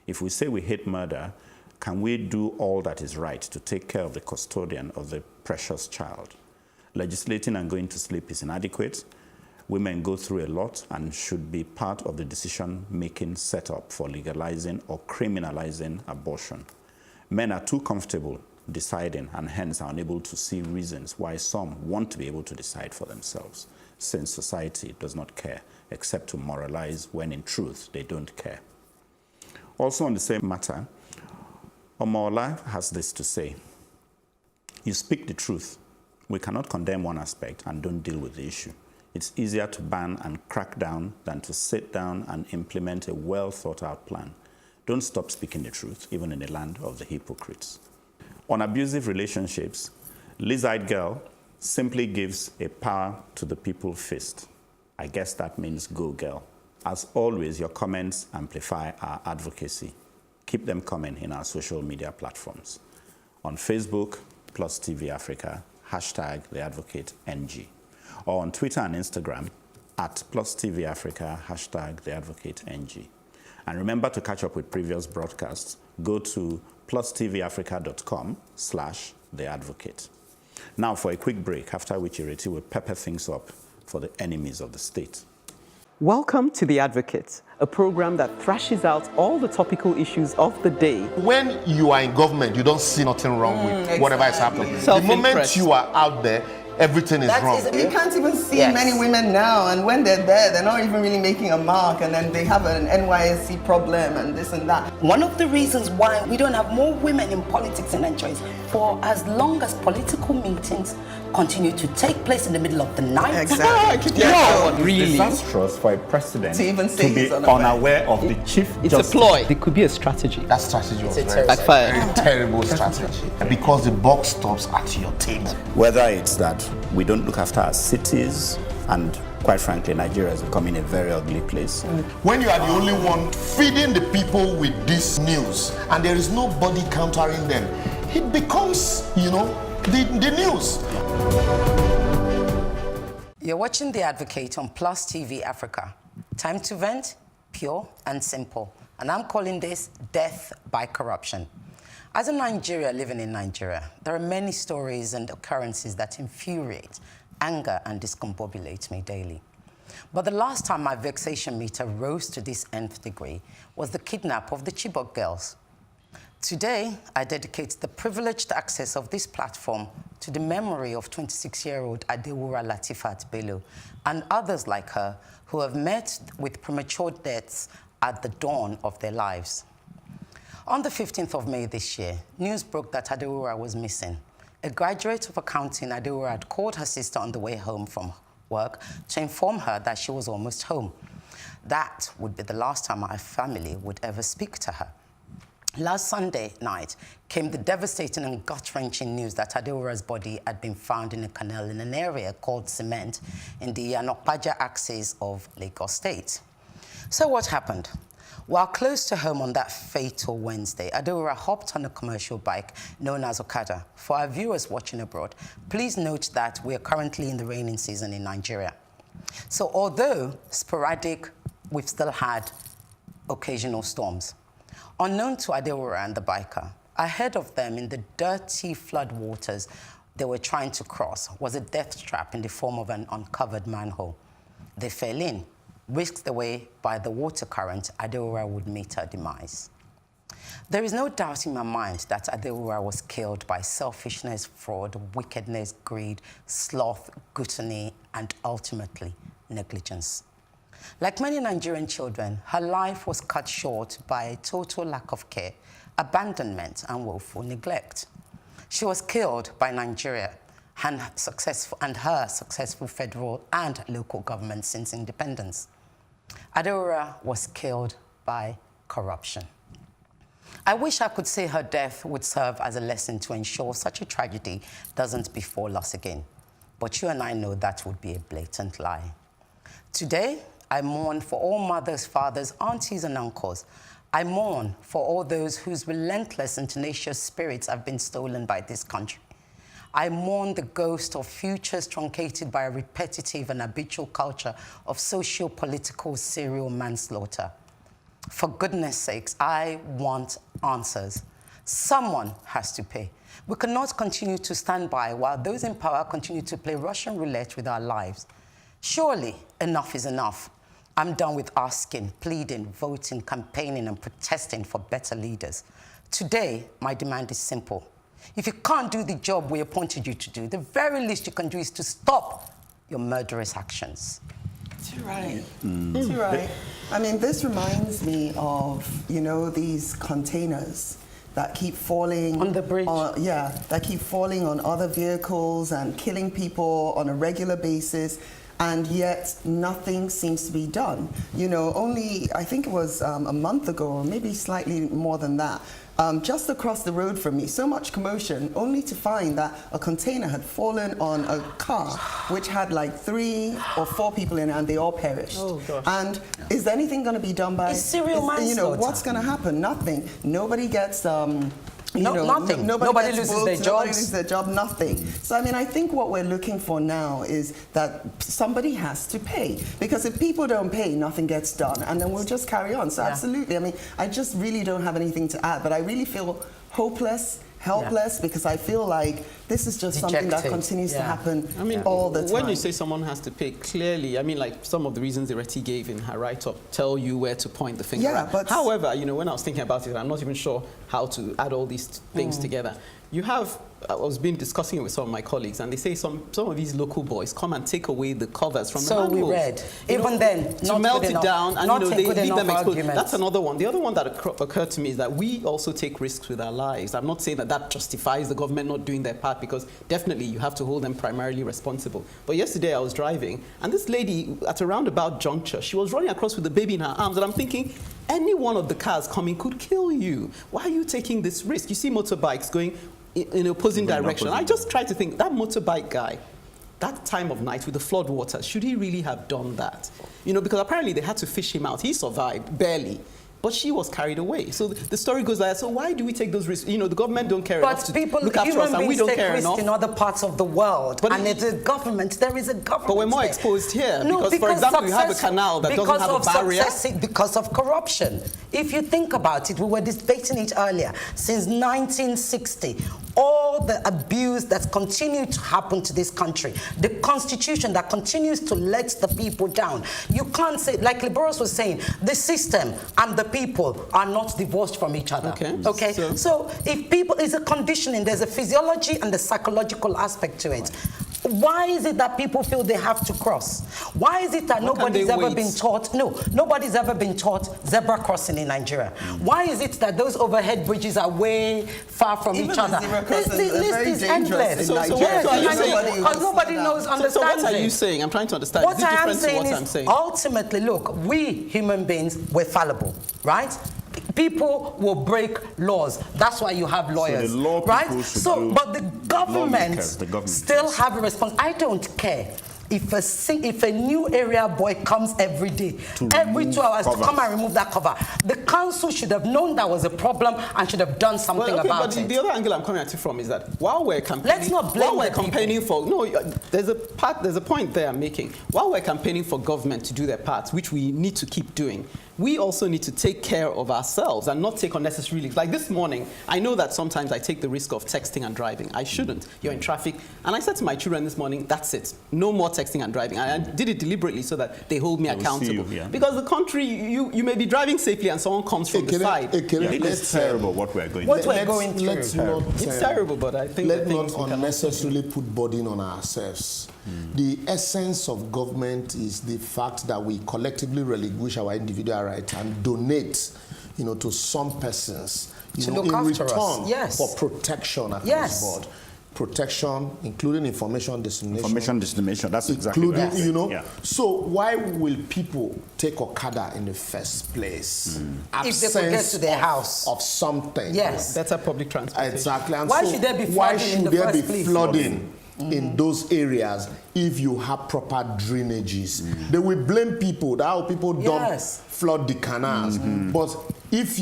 If we say we hate murder, can we do all that is right to take care of the custodian of the precious child? Legislating and going to sleep is inadequate. Women go through a lot and should be part of the decision-making setup for legalizing or criminalizing abortion. Men are too comfortable deciding and hence are unable to see reasons why some want to be able to decide for themselves, since society does not care except to moralize when in truth they don't care. Also on the same matter, Omola has this to say: you speak the truth. We cannot condemn one aspect and don't deal with the issue. It's easier to ban and crack down than to sit down and implement a well-thought-out plan. Don't stop speaking the truth, even in the land of the hypocrites. On abusive relationships, Lizard Girl simply gives a power to the people fist. I guess that means go girl. As always, your comments amplify our advocacy. Keep them coming in our social media platforms. On Facebook, Plus TV Africa, #TheAdvocateNG. Or on Twitter and Instagram, @Plus TV Africa, #TheAdvocateNG. And remember to catch up with previous broadcasts. Go to plustvafrica.com/theadvocate. Now for a quick break, after which Ireti will pepper things up for the enemies of the state. Welcome to The Advocate, a program that thrashes out all the topical issues of the day. When you are in government, you don't see nothing wrong with whatever is happening. The moment you are out there, everything is wrong. You can't even see many women now, and when they're there, they're not even really making a mark, and then they have an NYSC problem and this and that. One of the reasons why we don't have more women in politics in Nigeria is for as long as political meetings continue to take place in the middle of the night. Exactly. Really disastrous for a president to even say be unaware of the chief It's justice. a ploy. It could be a strategy. That strategy was very terrible strategy. Because the buck stops at your table. Whether it's that we don't look after our cities, and quite frankly, Nigeria is becoming a very ugly place. When you are the only one feeding the people with this news and there is nobody countering them, it becomes, the news. You're watching The Advocate on Plus TV Africa. Time to vent, pure and simple. And I'm calling this death by corruption. As a Nigerian living in Nigeria, there are many stories and occurrences that infuriate, anger and discombobulate me daily. But the last time my vexation meter rose to this nth degree was the kidnap of the Chibok girls. Today, I dedicate the privileged access of this platform to the memory of 26-year-old Adewura Latifat Bello and others like her who have met with premature deaths at the dawn of their lives. On the 15th of May this year, news broke that Adewura was missing. A graduate of accounting, Adewura had called her sister on the way home from work to inform her that she was almost home. That would be the last time our family would ever speak to her. Last Sunday night came the devastating and gut-wrenching news that Adewura's body had been found in a canal in an area called Cement in the Yanokpaja axis of Lagos State. So what happened? While close to home on that fatal Wednesday, Adewura hopped on a commercial bike known as Okada. For our viewers watching abroad, please note that we are currently in the raining season in Nigeria. So although sporadic, we've still had occasional storms. Unknown to Adewura and the biker, ahead of them in the dirty flood waters they were trying to cross was a death trap in the form of an uncovered manhole. They fell in. Whisked away by the water current, Adewura would meet her demise. There is no doubt in my mind that Adewura was killed by selfishness, fraud, wickedness, greed, sloth, gluttony, and ultimately negligence. Like many Nigerian children, her life was cut short by a total lack of care, abandonment, and woeful neglect. She was killed by Nigeria and her successful federal and local government since independence. Adaora was killed by corruption. I wish I could say her death would serve as a lesson to ensure such a tragedy doesn't befall us again. But you and I know that would be a blatant lie. Today, I mourn for all mothers, fathers, aunties, and uncles. I mourn for all those whose relentless and tenacious spirits have been stolen by this country. I mourn the ghost of futures truncated by a repetitive and habitual culture of socio-political serial manslaughter. For goodness sakes, I want answers. Someone has to pay. We cannot continue to stand by while those in power continue to play Russian roulette with our lives. Surely, enough is enough. I'm done with asking, pleading, voting, campaigning, and protesting for better leaders. Today, my demand is simple. If you can't do the job we appointed you to do, the very least you can do is to stop your murderous actions. Too right. Too right. I mean, this reminds me of, you know, these containers that keep falling on the bridge. That keep falling on other vehicles and killing people on a regular basis. And yet nothing seems to be done. You know, only, I think it was a month ago, or maybe slightly more than that, just across the road from me, so much commotion, only to find that a container had fallen on a car, which had like 3 or 4 people in it, and they all perished. Oh, gosh. And is anything going to be done by... It's serial manslaughter. You know, what's going to happen? Nothing. Nobody gets... nothing. Nobody loses their jobs. Nobody loses their job, nothing. So, I mean, I think what we're looking for now is that somebody has to pay. Because if people don't pay, nothing gets done. And then we'll just carry on. So, absolutely. I mean, I just really don't have anything to add. But I really feel hopeless, helpless, because I feel like this is just something that continues to happen all the time. When you say someone has to pay, clearly, I mean, like some of the reasons Ireti gave in her write-up tell you where to point the finger at. But however, you know, when I was thinking about it, I'm not even sure how to add all these things together. You have, I was discussing it with some of my colleagues, and they say some of these local boys come and take away the covers from the manholes. So we read. Even then, to melt it down, and you know, they leave them exposed. That's another one. The other one that occurred to me is that we also take risks with our lives. I'm not saying that that justifies the government not doing their part, because definitely you have to hold them primarily responsible. But yesterday I was driving, and this lady at a roundabout juncture, she was running across with the baby in her arms, and I'm thinking, any one of the cars coming could kill you. Why are you taking this risk? You see motorbikes going in opposing direction. I just try to think, that motorbike guy, that time of night with the flood waters, should he really have done that? You know, because apparently they had to fish him out. He survived, barely. But she was carried away. So the story goes like that. So why do we take those risks? You know, the government don't care enough to look after us, and we don't care enough. In other parts of the world, but it's a government. There is a government. But we're more exposed here. No, because for example, you have a canal that doesn't have a barrier. Because of corruption. If you think about it, we were debating it earlier. Since 1960, all the abuse that's continued to happen to this country, the constitution that continues to let the people down. You can't say, like Liborous was saying, the system and the people are not divorced from each other. Okay? So if people, is a conditioning, there's a physiology and the psychological aspect to it. Why is it that people feel they have to cross? Why is it that nobody's ever been taught, nobody's ever been taught zebra crossing in Nigeria? Why is it that those overhead bridges are way far from each other? This list is endless. Because nobody knows, understands So what are you saying? I'm trying to understand. What I am saying is, ultimately, look, we human beings, we're fallible, right? People will break laws. That's why you have lawyers, right? So, but the government still have a response. I don't care if a new area boy comes every day, every 2 hours to come and remove that cover. The council should have known that was a problem and should have done something about it. The other angle I'm coming at you from is that while we're campaigning, let's not blame there's a point there I'm making. While we're campaigning for government to do their part, which we need to keep doing, we also need to take care of ourselves and not take unnecessary risks. Like this morning, I know that sometimes I take the risk of texting and driving. I shouldn't. You're in traffic. And I said to my children this morning, that's it. No more texting and driving. And I did it deliberately so that they hold me accountable. Because the country, you may be driving safely and someone comes from the side. It's terrible what we're going through. It's terrible, but I think let's not unnecessarily put burden on ourselves. The essence of government is the fact that we collectively relinquish our individual rights and donate, to some persons, in return for protection across the board. Protection, including information dissemination. Information dissemination, that's exactly right. So why will people take Okada in the first place? If they could get to their house. Of something. Yes. Better public transportation. Exactly. And why should there be flooding in those areas if you have proper drainages? They will blame people that how people don't flood the canals. But if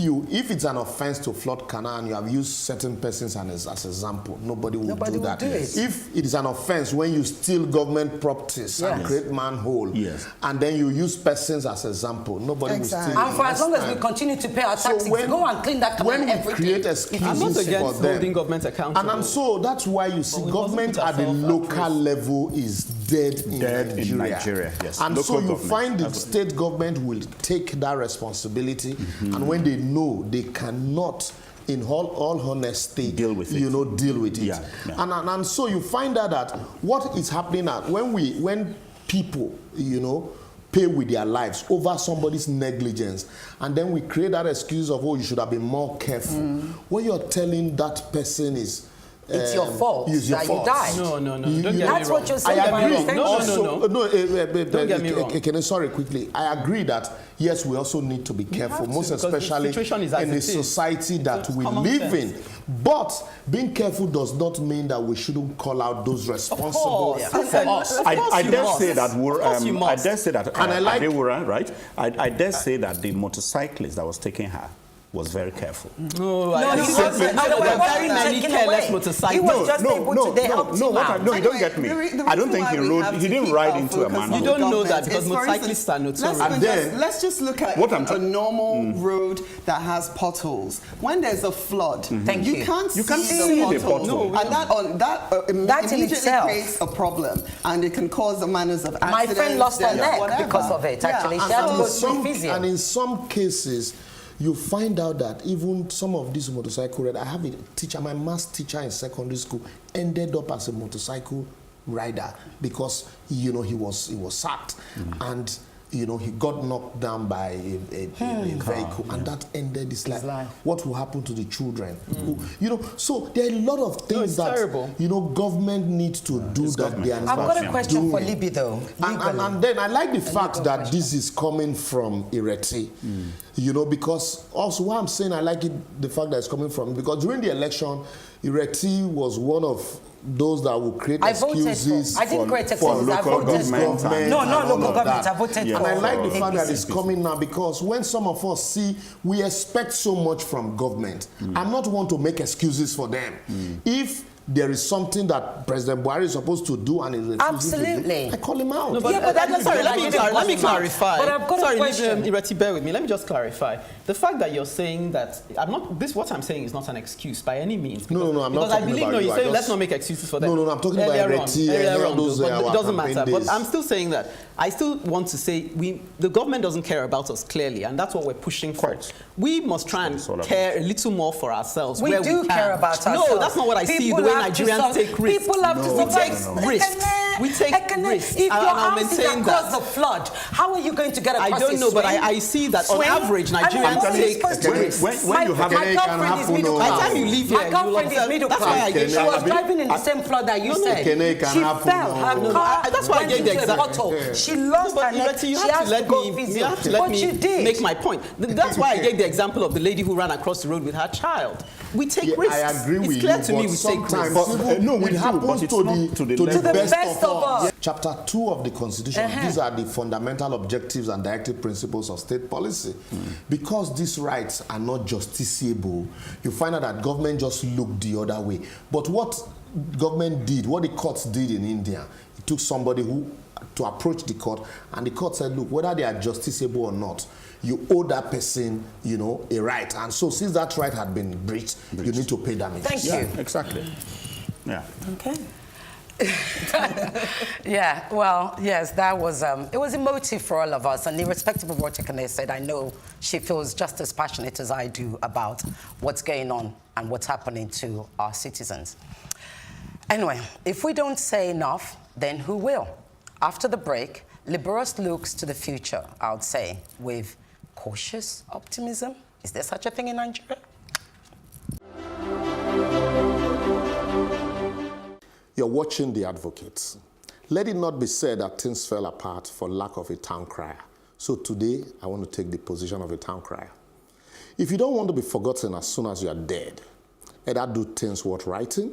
it's an offense to flood canal and you have used certain persons as example, nobody will do that. If it is an offense when you steal government properties and create manhole, and then you use persons as example, nobody will steal. And for as long as we continue to pay our taxes, go and clean that canal when we create excuses I'm not against for them, holding government accountable. and so that's why you see government at the local level is dead in Nigeria. Yes. And Local so you government. find the state government will take that responsibility, and when they know they cannot, in all honesty, deal with it. Deal with it. And so you find out that what is happening when people, pay with their lives over somebody's negligence, and then we create that excuse of, you should have been more careful. What you're telling that person is, it's your fault that you died. No. Don't get me wrong. That's what you're saying. I agree. No. Don't get me wrong. Sorry, quickly. I agree that yes, we also need to be careful, most especially in the society that we live in. But being careful does not mean that we shouldn't call out those responsible for us. I dare say that I dare say that, and I like Adewura, right? I dare say that the motorcyclist that was taking her was very careful. There were very many careless motorcyclists. He was just able to help him out. No, you don't get me. I don't think he didn't ride into a man. You don't know that because motorcyclists are notorious. And then let's just look at a normal road that has potholes. When there's a flood, you can't see the pothole. And that immediately creates a problem, and it can cause the manners of accidents. My friend lost her neck because of it, actually. She had to go through physio. And in some cases, you find out that even some of these motorcycle riders, I have a teacher, my maths teacher in secondary school, ended up as a motorcycle rider because he was sacked, and he got knocked down by a vehicle, and that ended his life. What will happen to the children? So there are a lot of things that government needs to do that they are not doing. I've got a question for Libby though. And then I like the fact that this is coming from Ireti, because also what I'm saying, I like the fact that it's coming from, because during the election, Ireti was one of those that will create excuses I didn't create excuses. I voted for government. No, not local government. I voted for. And I like the fact that it's coming now, because when some of us see, we expect so much from government. I'm not one to make excuses for them. If there is something that President Buhari is supposed to do and he refuses to do, I call him out. No, but let me clarify. But I've got a question. Ireti, bear with me. Let me just clarify. The fact that you're saying that what I'm saying is not an excuse by any means. No, I'm not talking about you. You're saying let's not make excuses for them. No, I'm talking about Ireti and all those but it doesn't matter. Days. But I'm still saying that I still want to say the government doesn't care about us clearly, and that's what we're pushing for. We must try and care a little more for ourselves. We do care about ourselves. No, that's not what I see. The way Nigerians take risks. People have to survive. We take risks. If your house is across the flood, how are you going to get across? I don't know, but I see that on average Nigerians take risks. When you have my girlfriend is middle class. By the time you leave here, my girlfriend is middle class. She was driving in the same flood that you said. She fell. Her car that's why I gave the example. She lost her neck. You she have has to go physio. You have to let me make my point. That's why I gave the example of the lady who ran across the road with her child. We take risks. I agree with you. It's clear to me we take risks. No, it happens to the best of us. Chapter 2 of the Constitution, these are the fundamental objectives and directive principles of state policy. Because these rights are not justiciable, you find out that government just looked the other way. But what government did, what the courts did in India, it took somebody who to approach the court, and the court said, look, whether they are justiciable or not, you owe that person, you know, a right. And so since that right had been breached, you need to pay damages. Thank you. Yeah, exactly. Yeah. Okay. Yeah, well, yes, that was, it was emotive for all of us. And irrespective of what Chuka said, I know she feels just as passionate as I do about what's going on and what's happening to our citizens. Anyway, if we don't say enough, then who will? After the break, Liborous looks to the future, I would say, with cautious optimism. Is there such a thing in Nigeria? You're watching The Advocates. Let it not be said that things fell apart for lack of a town crier. So today, I want to take the position of a town crier. If you don't want to be forgotten as soon as you are dead, either do things worth writing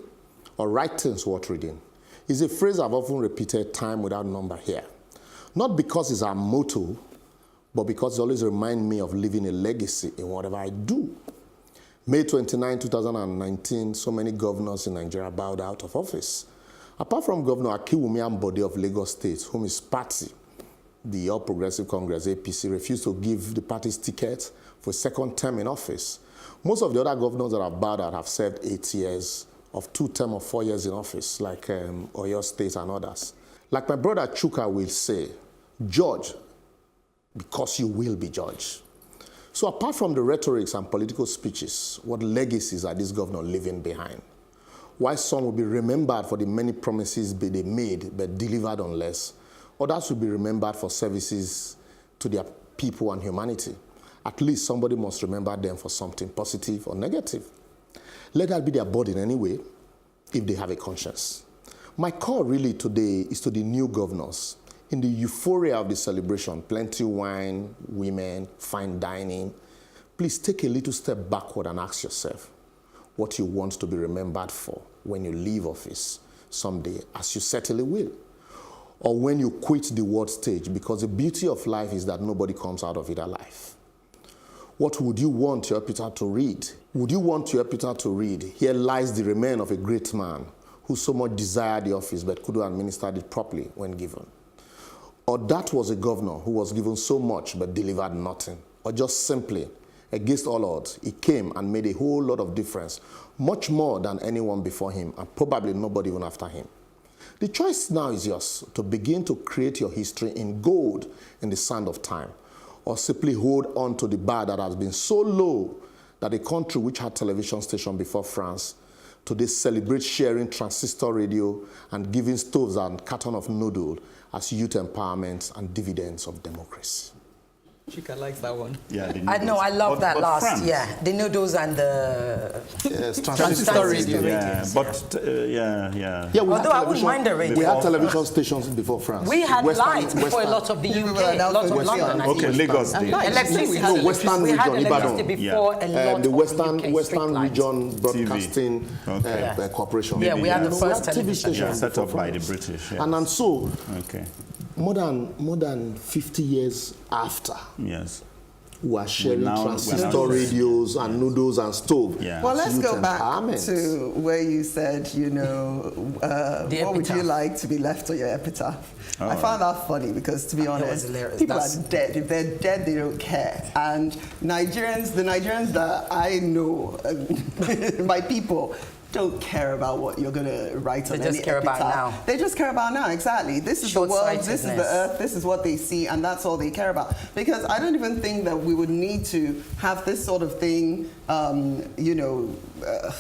or write things worth reading. It's a phrase I've often repeated time without number here. Not because it's our motto, but because it always reminds me of leaving a legacy in whatever I do. May 29, 2019, so many governors in Nigeria bowed out of office. Apart from Governor Akinwumi Ambode of Lagos State, whom his party, the All Progressive Congress, APC, refused to give the party's ticket for a second term in office. Most of the other governors that have bowed out have served 8 years of 2 terms of 4 years in office, like Oyo State and others. Like my brother Chuka will say, judge because you will be judged. So apart from the rhetorics and political speeches, what legacies are these governors leaving behind? Why some will be remembered for the many promises they made but delivered on less, others will be remembered for services to their people and humanity. At least somebody must remember them for something positive or negative. Let that be their burden anyway, if they have a conscience. My call really today is to the new governors. In the euphoria of the celebration, plenty wine, women, fine dining, please take a little step backward and ask yourself what you want to be remembered for when you leave office someday, as you certainly will, or when you quit the world stage, because the beauty of life is that nobody comes out of it alive. What would you want your epitaph to read? Would you want your epitaph to read, here lies the remain of a great man who so much desired the office but couldn't administer it properly when given? Or that was a governor who was given so much but delivered nothing? Or just simply, against all odds, he came and made a whole lot of difference, much more than anyone before him, and probably nobody even after him. The choice now is yours to begin to create your history in gold in the sand of time, or simply hold on to the bar that has been so low that a country which had television station before France today celebrates sharing transistor radio and giving stoves and carton of noodle as youth empowerment and dividends of democracy. Chuka likes that one. Yeah, I know, I love that last. France. Yeah, the noodles and the Yes, transistor radio. Yeah, but Yeah, we although had I wouldn't mind the radio. We had television stations before France. We had lights before a lot of the UK, a lot of London. I okay, think. Lagos did. Electricity. No, Western we had region, electricity Ibadan. before a lot The of Western UK street lights. Region Broadcasting Corporation. Yeah, we had the We first had TV television. stations Yeah, set before up by the France. British. Yes. And so, Okay. more than 50 years after, Yes. we are sharing We're now transistor radios and noodles and stove. Yeah. Well, let's Youth go back empowerment. to where you said, you know, what would you epitaph. like to be left on your epitaph? I found that funny because, to be honest, hilarious. people That's- are dead. If they're dead, they don't care. And the Nigerians that I know, my people, don't care about what you're going to write on They just any care about epitaph. now. They just care about now, exactly. This is the world, this is the Short-sightedness. earth, this is what they see, and that's all they care about. Because I don't even think that we would need to have this sort of thing,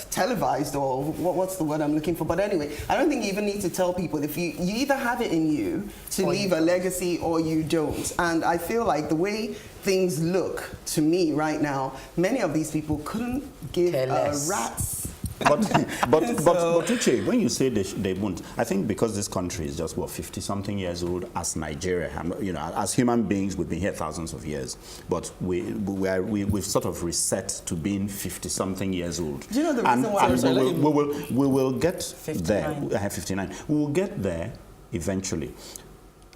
televised, or what's the word I'm looking for? But anyway, I don't think you even need to tell people. If you either have it in you to leave a legacy or you don't. And I feel like the way things look to me right now, many of these people couldn't give Care a less. rat's. But Uche, when you say they won't, I think because this country is just 50-something years old as Nigeria, as human beings, we've been here thousands of years, but we've sort of reset to being 50-something years old. Do you know the reason why? We will get 59. there. I have 59. We will get there eventually.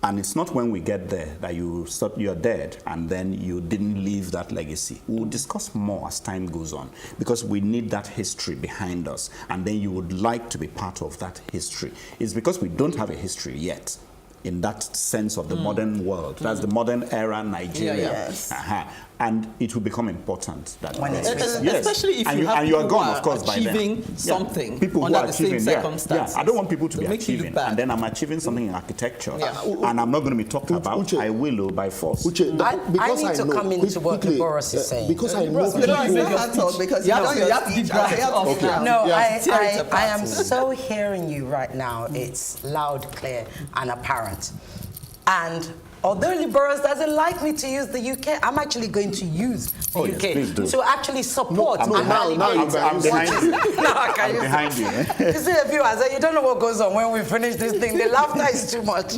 And it's not when we get there that you're dead and then you didn't leave that legacy. We'll discuss more as time goes on because we need that history behind us, and then you would like to be part of that history. It's because we don't have a history yet. in that sense of the modern world. That's the modern era Nigeria. Yes. And it will become important that especially if and you have and you are people gone, who of course, by then. achieving something people under who are the same achieving, circumstances. I don't want people to be make you look achieving, bad. and then I'm achieving something in architecture, and I'm not going to be talked about. Uche, I will by force. Uche, I need to come into what Liborous is saying. Because I know because you have to keep No, I am so hearing you right now. It's loud, clear, and apparent. And although Liborous doesn't like me to use the UK, I'm actually going to use the UK to actually support. I'm behind you. No, I can't use behind you. You see, viewers, you don't know what goes on when we finish this thing. The laughter is too much.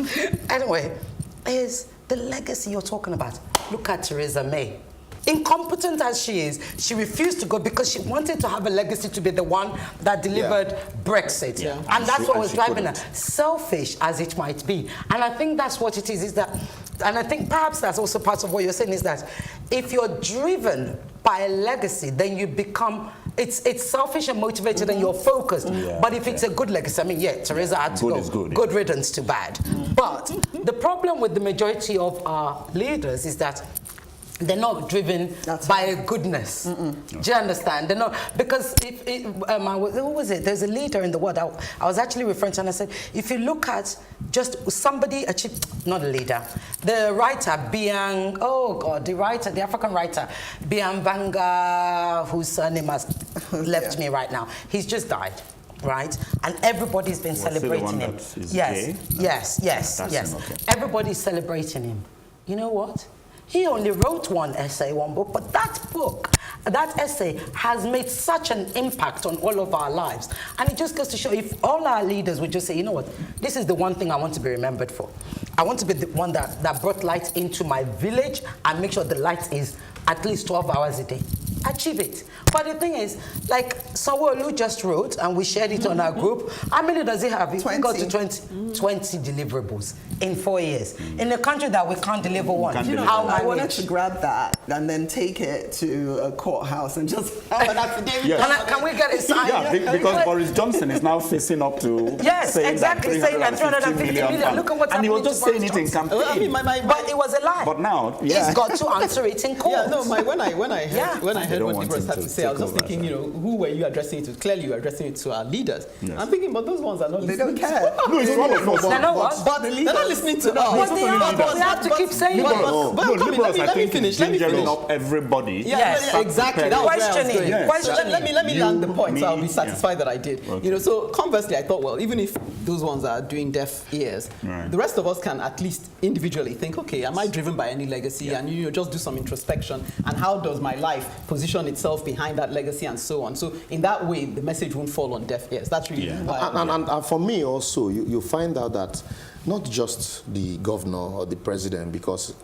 Anyway, is the legacy you're talking about. Look at Theresa May. Incompetent as she is, she refused to go because she wanted to have a legacy to be the one that delivered Brexit. Yeah. And that's what was driving her. Selfish as it might be. And I think that's what it is that, and I think perhaps that's also part of what you're saying is that if you're driven by a legacy, then you become, it's selfish and motivated and you're focused. But if it's a good legacy, I mean, Theresa had to go. Good riddance to bad. But the problem with the majority of our leaders is that they're not driven by a goodness. Do you understand? They're not, because who was it? There's a leader in the world. I was actually referring to, and I said, if you look at just somebody not a leader, the writer, the African writer, Bian Vanga, whose surname has left me right now. He's just died. Right, and everybody's been celebrating him. Yes. Okay. Everybody's celebrating him. You know what? He only wrote one book, but that essay has made such an impact on all of our lives. And it just goes to show, if all our leaders would just say, you know what, this is the one thing I want to be remembered for. I want to be the one that brought light into my village and make sure the light is at least 12 hours a day. Achieve it. But the thing is, like Sanwo-Olu just wrote, and we shared it on our group, how many does he have? He got to 20 deliverables in 4 years. In a country that we can't deliver one. I wanted to grab that and then take it to a courthouse and just have an affidavit. Can we get it signed? Yeah, because Boris Johnson is now facing up to saying that 350 million. Look at what's and he was just saying it in campaign. But it was a lie. But now, he's got to answer it in court. When I heard what Liborous had to say, I was just thinking, who were you addressing it to? Clearly, you were addressing it to our leaders. Yes. I'm thinking, but those ones are not listening. They don't care. No, it's all of us. But the leaders, they're not listening to us. But we have to keep saying it. Let me finish. Gingering up everybody. Yes, exactly. That was questioning. Let me land the point, so I'll be satisfied that I did. Okay. So conversely, I thought, well, even if those ones are doing deaf ears, the rest of us can at least individually think, okay, am I driven by any legacy? And just do some introspection. And how does my life position itself behind that legacy and so on? So in that way, the message won't fall on deaf ears. That's really why. And for me also, you find out that not just the governor or the president, because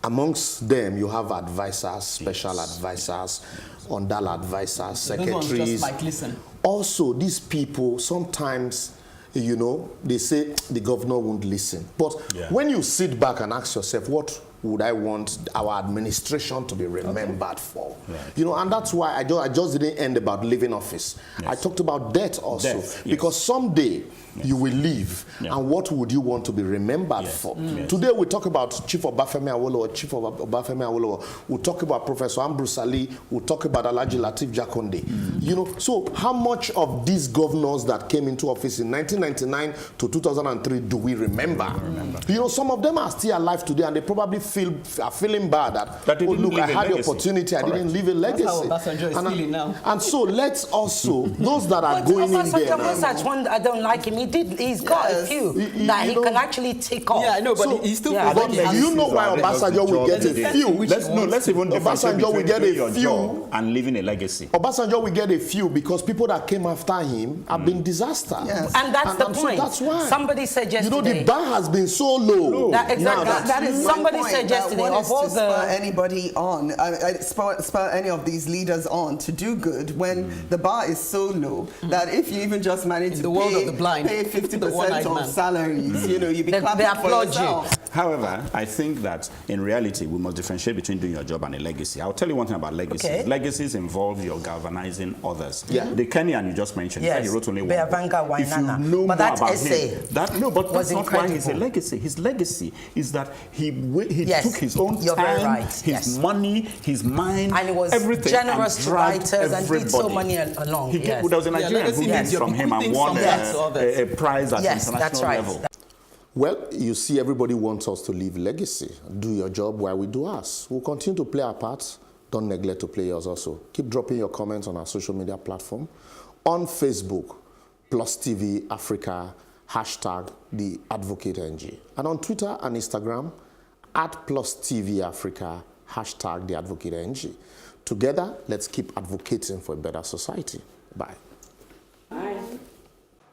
amongst them you have advisors, special advisors, undal advisors, secretaries. Just might listen. Also, these people sometimes, they say the governor won't listen. But when you sit back and ask yourself, what would I want our administration to be remembered for? Right. And that's why I just didn't end about leaving office. Yes. I talked about death also. Because someday you will leave, and what would you want to be remembered for? Today we talk about Chief Obafemi Awolowo, we'll talk about Professor Ambrose Ali, we'll talk about Alhaji Lateef Jakonde. So how much of these governors that came into office in 1999 to 2003 do we remember? Some of them are still alive today, and they probably are feeling bad that look, I had the opportunity, I didn't leave a legacy. That's how Obasanjo is feeling now. And so let's also, those that are going in there. I don't like him. He's got a few that he can actually take off. Yeah, I know, but he's still. But do you know why Obasanjo will get a few? Let's even Obasanjo will get a few and leaving a legacy. Obasanjo will get a few because people that came after him have been disaster. Yes. And that's the point. So that's why. Somebody said yesterday. The bar has been so low. That is somebody said said yesterday, one of is all to the spur anybody on, spur any of these leaders on to do good when the bar is so low that if you even just manage to pay 50% of salaries, you know, you be clapping for yourself. However, I think that in reality, we must differentiate between doing your job and a legacy. I'll tell you one thing about legacies. Okay. Legacies involve your galvanizing others. Yeah. The Kenyan you just mentioned, yes. He wrote only one book. If you know but more that about essay him, that's not why he's a legacy. His legacy is that he took his own time, his money, his mind, and he was everything, generous to writers and did so many along. There was a Nigerian who learned from him and won a prize at international level. Well, you see, everybody wants us to leave legacy. Do your job while we do ours. We'll continue to play our parts. Don't neglect to play yours also. Keep dropping your comments on our social media platform. On Facebook, Plus TV Africa, hashtag The Advocate NG. And on Twitter and Instagram, at Plus TV Africa, hashtag The Advocate NG. Together, let's keep advocating for a better society. Bye. Bye.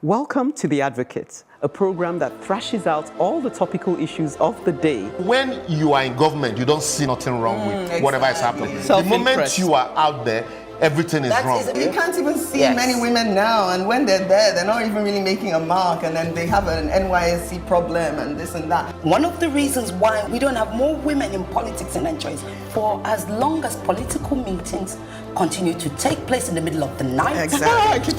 Welcome to The Advocate, a program that thrashes out all the topical issues of the day. When you are in government, you don't see nothing wrong with whatever is happening. The moment you are out there, everything is wrong. You can't even see many women now, and when they're there, they're not even really making a mark, and then they have an NYSC problem and this and that. One of the reasons why we don't have more women in politics in Nigeria is for as long as political meetings continue to take place in the middle of the night. Exactly.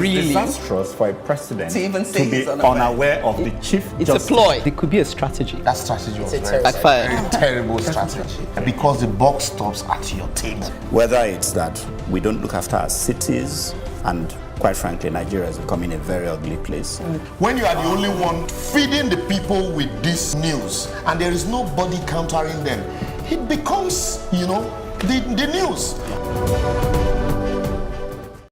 Really disastrous for a president to even say to be unaware of the chief justice. It's a ploy. It could be a strategy. That strategy was very terrible strategy. Because the buck stops at your table. Whether it's that we don't look after our cities, and quite frankly, Nigeria is becoming a very ugly place. When you are the only one feeding the people with this news, and there is nobody countering them, it becomes, the news.